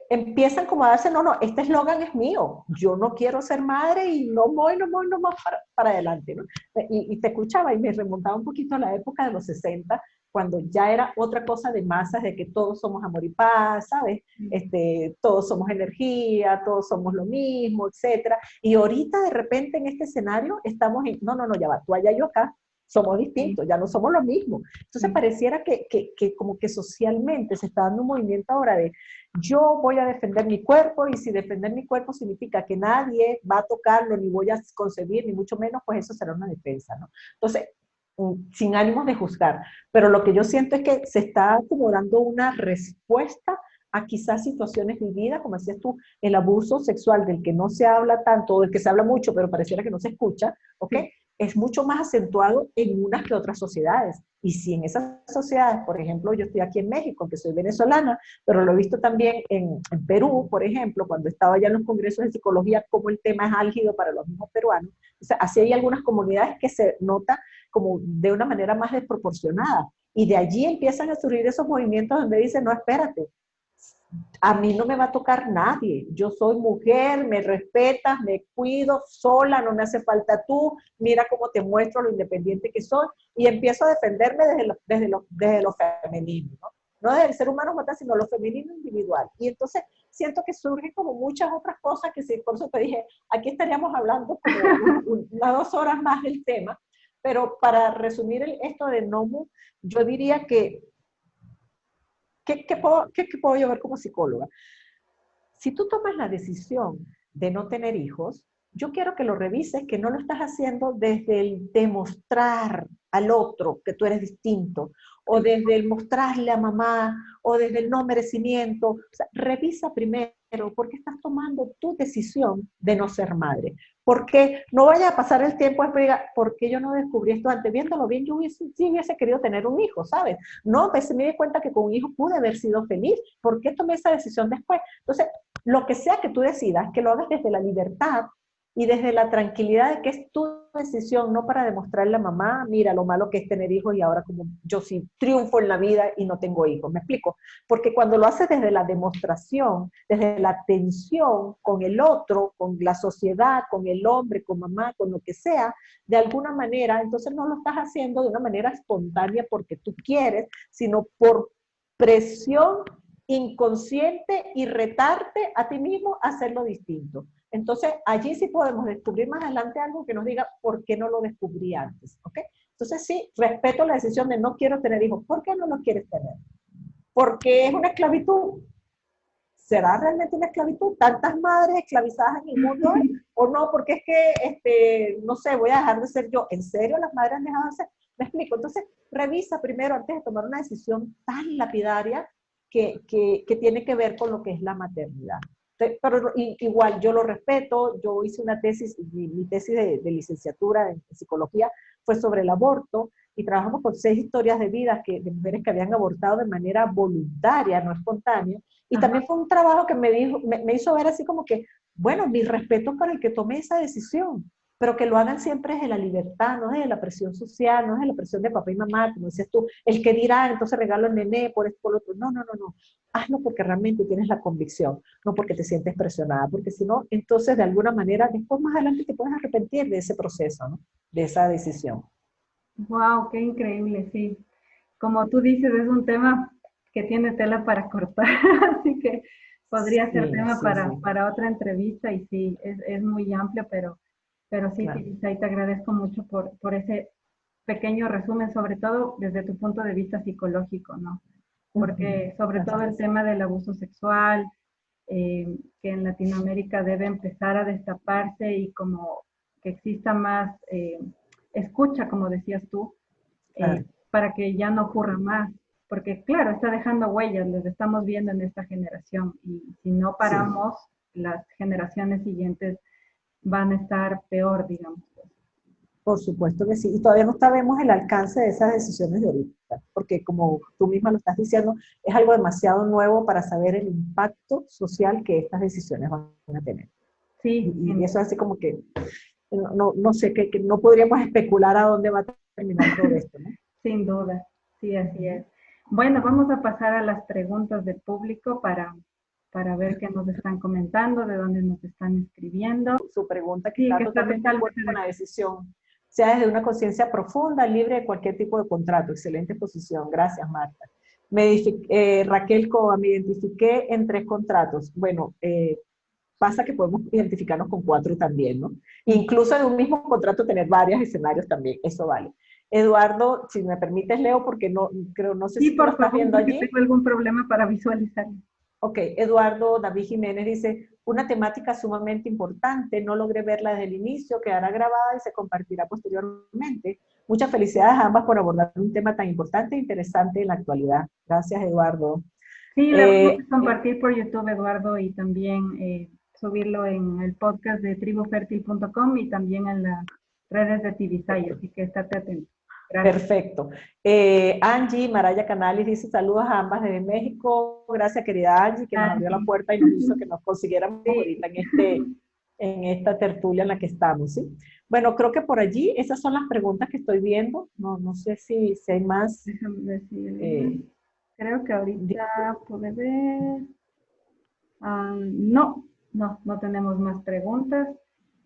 empiezan como a darse, no, este eslogan es mío, yo no quiero ser madre y no voy más para adelante, ¿no? Y te escuchaba y me remontaba un poquito a la época de los 60, cuando ya era otra cosa de masas, de que todos somos amor y paz, ¿sabes? Todos somos energía, todos somos lo mismo, etcétera. Y ahorita de repente en este escenario estamos en, no, ya va, tú allá, yo acá, somos distintos, ya no somos lo mismo. Entonces pareciera que como que socialmente se está dando un movimiento ahora de yo voy a defender mi cuerpo y si defender mi cuerpo significa que nadie va a tocarlo, ni voy a concebir, ni mucho menos, pues eso será una defensa, ¿no? Entonces, sin ánimos de juzgar, pero lo que yo siento es que se está como dando una respuesta a quizás situaciones vividas, como decías tú, el abuso sexual del que no se habla tanto, o del que se habla mucho, pero pareciera que no se escucha, ¿ok? Es mucho más acentuado en unas que otras sociedades. Y si en esas sociedades, por ejemplo, yo estoy aquí en México, que soy venezolana, pero lo he visto también en Perú, por ejemplo, cuando estaba ya en los congresos de psicología, como el tema es álgido para los mismos peruanos. O sea, así hay algunas comunidades que se nota como de una manera más desproporcionada. Y de allí empiezan a surgir esos movimientos donde dicen, no, espérate, a mí no me va a tocar nadie, yo soy mujer, me respetas, me cuido sola, no me hace falta tú, mira cómo te muestro lo independiente que soy, y empiezo a defenderme desde lo femenino, ¿no? No desde el ser humano, sino lo femenino individual. Y entonces siento que surgen como muchas otras cosas que sí, por eso te dije, aquí estaríamos hablando como unas 2 horas más del tema, pero para resumir esto de NOMU, yo diría que ¿qué puedo yo ver como psicóloga? Si tú tomas la decisión de no tener hijos, yo quiero que lo revises, que no lo estás haciendo desde el demostrar al otro que tú eres distinto, o desde el mostrarle a mamá, o desde el no merecimiento. O sea, revisa primero por qué estás tomando tu decisión de no ser madre. Porque no vaya a pasar el tiempo después y diga, ¿por qué yo no descubrí esto antes? Viéndolo bien, yo sí hubiese querido tener un hijo, ¿sabes? No, a veces me di cuenta que con un hijo pude haber sido feliz. ¿Por qué tomé esa decisión después? Entonces, lo que sea que tú decidas, que lo hagas desde la libertad y desde la tranquilidad de que es tu decisión, no para demostrarle a mamá, mira lo malo que es tener hijos y ahora como yo sí triunfo en la vida y no tengo hijos. ¿Me explico? Porque cuando lo haces desde la demostración, desde la tensión con el otro, con la sociedad, con el hombre, con mamá, con lo que sea, de alguna manera, entonces no lo estás haciendo de una manera espontánea porque tú quieres, sino por presión inconsciente y retarte a ti mismo a hacerlo distinto. Entonces, allí sí podemos descubrir más adelante algo que nos diga por qué no lo descubrí antes, ¿ok? Entonces sí, respeto la decisión de no quiero tener hijos. ¿Por qué no lo quieres tener? ¿Porque es una esclavitud? ¿Será realmente una esclavitud? ¿Tantas madres esclavizadas en el mundo hoy? ¿O no? Porque es que, no sé, voy a dejar de ser yo. ¿En serio las madres han dejado de ser? ¿Me explico? Entonces, revisa primero antes de tomar una decisión tan lapidaria que tiene que ver con lo que es la maternidad. Pero igual, yo lo respeto, yo hice una tesis, mi tesis de licenciatura en psicología fue sobre el aborto, y trabajamos con 6 historias de vidas de mujeres que habían abortado de manera voluntaria, no espontánea, y también fue un trabajo que me hizo ver así como que, bueno, mi respeto para el que tome esa decisión, pero que lo hagan siempre desde la libertad, no desde la presión social, no desde la presión de papá y mamá, como dices tú, el que dirá, entonces regalo al nené por esto, por lo otro. No, hazlo porque realmente tienes la convicción, no porque te sientes presionada, porque si no, entonces de alguna manera, después más adelante te puedes arrepentir de ese proceso, ¿no? De esa decisión. Wow, qué increíble, sí. Como tú dices, es un tema que tiene tela para cortar, así que podría ser Sí, tema sí, sí. para otra entrevista y sí, es muy amplio, pero sí, Claro. Isai, te agradezco mucho por ese pequeño resumen, sobre todo desde tu punto de vista psicológico, ¿no? Porque sobre todo el Gracias. tema del abuso sexual, que en Latinoamérica debe empezar a destaparse y como que exista más escucha, como decías tú, Claro. para que ya no ocurra más. Porque claro, está dejando huellas, les estamos viendo en esta generación y si no Sí. paramos, las generaciones siguientes van a estar peor, digamos. Por supuesto que sí, y todavía no sabemos el alcance de esas decisiones de ahorita, porque como tú misma lo estás diciendo, es algo demasiado nuevo para saber el impacto social que estas decisiones van a tener. Sí, Y eso es así como que, no sé, que no podríamos especular a dónde va a terminar todo esto, ¿no? sin duda, sí, así es. Bueno, vamos a pasar a las preguntas del público para ver qué nos están comentando, de dónde nos están escribiendo. Su pregunta que Sí, está que está totalmente de acuerdo con la decisión, sea desde una conciencia profunda, libre de cualquier tipo de contrato. Excelente posición. Gracias, Marta. Raquel Coa, me identifiqué en 3 contratos. Bueno, pasa que podemos identificarnos con 4 también, ¿no? Incluso en un mismo contrato tener varios escenarios también, eso vale. Eduardo, si me permites, leo, porque no sé Sí, si tú lo por estás favor, viendo porque allí. tengo algún problema para visualizar. Ok, Eduardo David Jiménez dice, una temática sumamente importante, no logré verla desde el inicio, quedará grabada y se compartirá posteriormente. Muchas felicidades a ambas por abordar un tema tan importante e interesante en la actualidad. Gracias, Eduardo. Sí, la vamos Eh, a compartir por YouTube, Eduardo, y también subirlo en el podcast de tribufertil.com y también en las redes de Tibisay, así que estate atento. Gracias. Perfecto. Angie Maraya Canales dice saludos a ambas desde México. Gracias, querida Angie, que nos abrió la Angie. puerta y nos hizo que nos consiguiéramos Sí. ahorita en esta tertulia en la que estamos, ¿sí? Bueno, creo que por allí esas son las preguntas que estoy viendo. No sé si hay más. Déjame ver si eh, creo que di- ahorita puede ver. No tenemos más preguntas.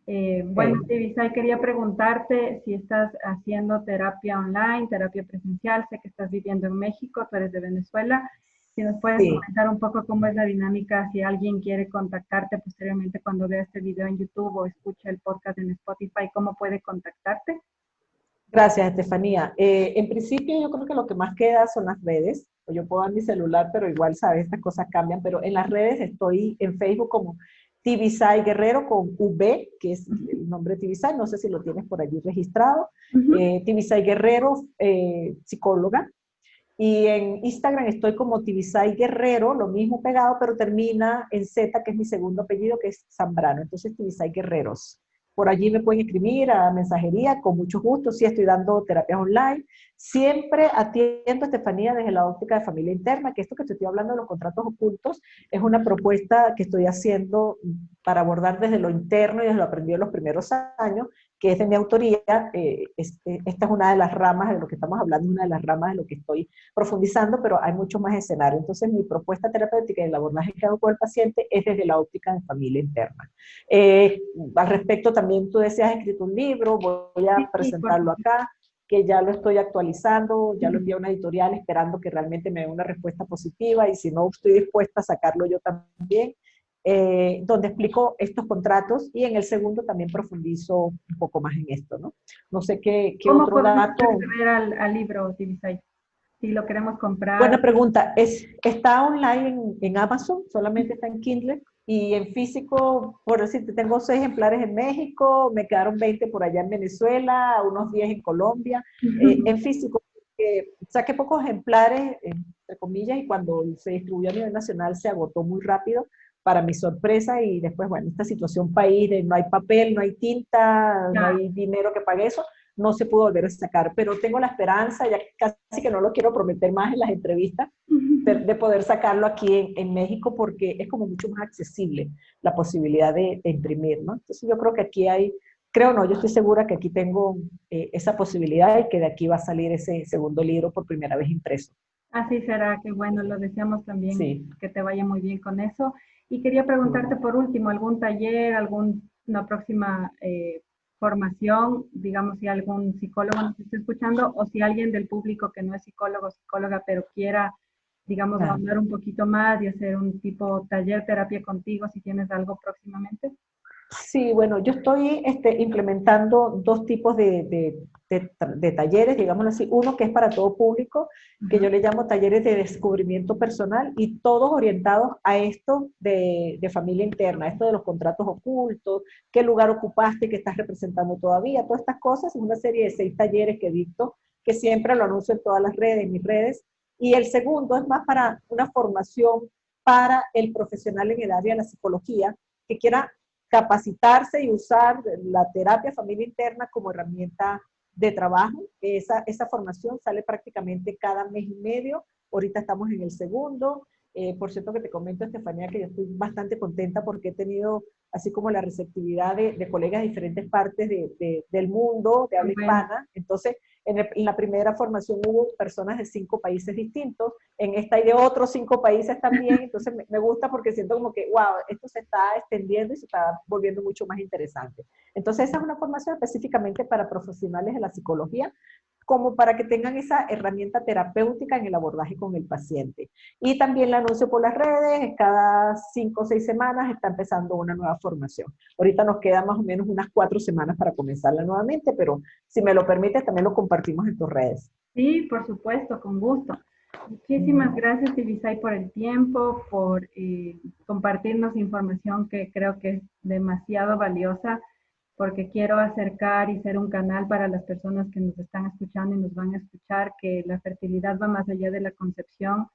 Bueno, ok. Tibisay, quería preguntarte si estás haciendo terapia online, terapia presencial. Sé que estás viviendo en México, tú eres de Venezuela. Si nos puedes Sí, comentar un poco cómo es la dinámica, si alguien quiere contactarte posteriormente cuando vea este video en YouTube o escuche el podcast en Spotify, ¿cómo puede contactarte? gracias, Estefanía. En principio, yo creo que lo que más queda son las redes. Yo puedo dar mi celular, pero igual, sabes, estas cosas cambian. Pero en las redes estoy en Facebook como Tibisay Guerrero con V, que es el nombre de Tibisay. No sé si lo tienes por allí registrado. Ujú. Tibisay Guerrero, psicóloga. Y en Instagram estoy como Tibisay Guerrero, lo mismo pegado, pero termina en Z, que es mi segundo apellido, que es Zambrano. Entonces, Tibisay Guerreros. Por allí me pueden escribir a mensajería, con mucho gusto. Sí, estoy dando terapias online. Siempre atiendo, Estefanía, desde la óptica de familia interna, que esto que te estoy hablando de los contratos ocultos es una propuesta que estoy haciendo para abordar desde lo interno y desde lo aprendido en los primeros años, que es de mi autoría. Esta es una de las ramas de lo que estamos hablando, una de las ramas de lo que estoy profundizando, pero hay mucho más escenario. Entonces, mi propuesta terapéutica y el abordaje que hago con el paciente es desde la óptica de familia interna. Al respecto, también tú decías, has escrito un libro, voy Sí, a sí, por presentarlo favor. acá, que ya lo estoy actualizando, ya lo envié a una editorial esperando que realmente me dé una respuesta positiva y si no, estoy dispuesta a sacarlo yo también. Donde explico estos contratos y en el segundo también profundizo un poco más en esto, ¿no? No sé qué ¿Cómo otro podemos dato. acceder al libro, Tibisay? Si lo queremos comprar. Buena pregunta. Está online en Amazon, solamente está en Kindle. Y en físico, por decirte, tengo 6 ejemplares en México, me quedaron 20 por allá en Venezuela, unos 10 en Colombia. En físico, saqué pocos ejemplares, entre comillas, y cuando se distribuyó a nivel nacional se agotó muy rápido, para mi sorpresa, y después, bueno, esta situación país de no hay papel, no hay tinta, no Ya. hay dinero que pague eso, no se pudo volver a sacar, pero tengo la esperanza, ya casi que no lo quiero prometer más en las entrevistas, de poder sacarlo aquí en México porque es como mucho más accesible la posibilidad de imprimir, ¿no? Entonces yo creo que aquí hay, creo no, yo estoy segura que aquí tengo esa posibilidad y que de aquí va a salir ese segundo libro por primera vez impreso. Así será, que bueno, lo deseamos también Sí. que te vaya muy bien con eso. Y quería preguntarte por último, ¿algún taller, alguna próxima formación, digamos, si algún psicólogo nos está escuchando o si alguien del público que no es psicólogo o psicóloga, pero quiera, digamos, Ah. ahondar un poquito más y hacer un tipo taller terapia contigo, si tienes algo próximamente? Sí, bueno, yo estoy implementando 2 tipos de talleres, digámoslo así. Uno que es para todo público, que Ajá. yo le llamo talleres de descubrimiento personal y todos orientados a esto de familia interna, esto de los contratos ocultos, qué lugar ocupaste, qué estás representando todavía, todas estas cosas. Es una serie de 6 talleres que dicto, que siempre lo anuncio en todas las redes, en mis redes. Y el segundo es más para una formación para el profesional en el área de la psicología que quiera capacitarse y usar la terapia familia interna como herramienta de trabajo. Esa formación sale prácticamente cada mes y medio. Ahorita estamos en el segundo. Por cierto que te comento, Estefanía, que yo estoy bastante contenta porque he tenido así como la receptividad de colegas de diferentes partes del mundo, de Qué habla bueno. hispana. Entonces, en la primera formación hubo personas de 5 países distintos, en esta hay de otros 5 países también, entonces me gusta porque siento como que, wow, esto se está extendiendo y se está volviendo mucho más interesante. Entonces esa es una formación específicamente para profesionales de la psicología, como para que tengan esa herramienta terapéutica en el abordaje con el paciente. Y también la anuncio por las redes, cada 5 o 6 semanas está empezando una nueva formación. Ahorita nos quedan más o menos unas 4 semanas para comenzarla nuevamente, pero si me lo permites, también lo compartimos en tus redes. Sí, por supuesto, con gusto. Muchísimas gracias, Ibisay, por el tiempo, por compartirnos información que creo que es demasiado valiosa, porque quiero acercar y ser un canal para las personas que nos están escuchando y nos van a escuchar, que la fertilidad va más allá de la concepción.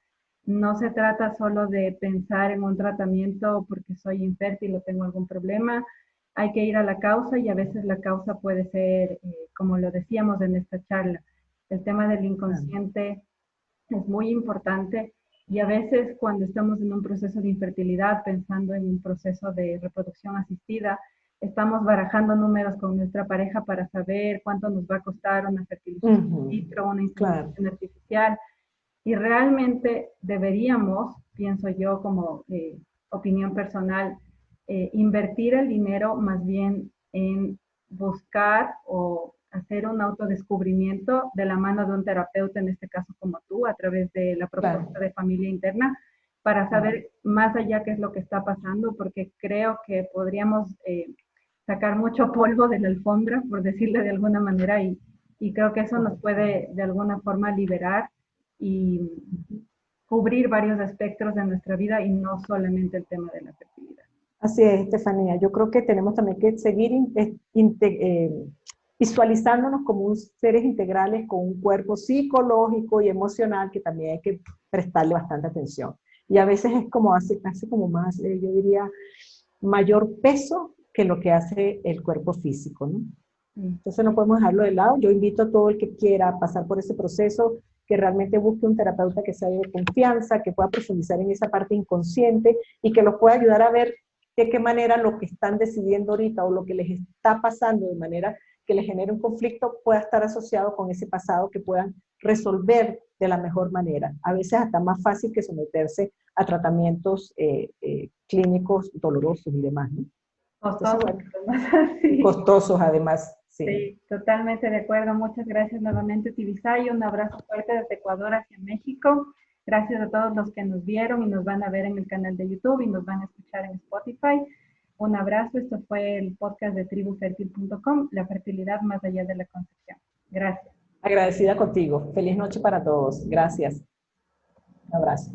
No se trata solo de pensar en un tratamiento porque soy infértil o tengo algún problema. Hay que ir a la causa y a veces la causa puede ser, como lo decíamos en esta charla, el tema del inconsciente es muy importante y a veces cuando estamos en un proceso de infertilidad, pensando en un proceso de reproducción asistida, estamos barajando números con nuestra pareja para saber cuánto nos va a costar una fertilización in vitro, una inseminación artificial. Y realmente deberíamos, pienso yo como opinión personal, invertir el dinero más bien en buscar o hacer un autodescubrimiento de la mano de un terapeuta, en este caso como tú, a través de la propuesta de familia interna, para saber más allá qué es lo que está pasando, porque creo que podríamos sacar mucho polvo de la alfombra, por decirlo de alguna manera, y creo que eso nos puede de alguna forma liberar y cubrir varios aspectos de nuestra vida y no solamente el tema de la fertilidad. Así es, Estefanía. Yo creo que tenemos también que seguir visualizándonos como seres integrales con un cuerpo psicológico y emocional que también hay que prestarle bastante atención. Y a veces es como hace como más, yo diría, mayor peso que lo que hace el cuerpo físico, ¿no? Entonces no podemos dejarlo de lado. Yo invito a todo el que quiera pasar por ese proceso, que realmente busque un terapeuta que sea de confianza, que pueda profundizar en esa parte inconsciente y que los pueda ayudar a ver de qué manera lo que están decidiendo ahorita o lo que les está pasando de manera que les genere un conflicto pueda estar asociado con ese pasado que puedan resolver de la mejor manera. A veces hasta más fácil que someterse a tratamientos clínicos dolorosos y demás, ¿no? Costosos. Entonces, bueno, sí. Costosos además. Sí. Sí, totalmente de acuerdo. Muchas gracias nuevamente, Tibisay. Un abrazo fuerte desde Ecuador hacia México. Gracias a todos los que nos vieron y nos van a ver en el canal de YouTube y nos van a escuchar en Spotify. Un abrazo. Esto fue el podcast de tribufertil.com, la fertilidad más allá de la concepción. Gracias. Agradecida contigo. Feliz noche para todos. Gracias. Un abrazo.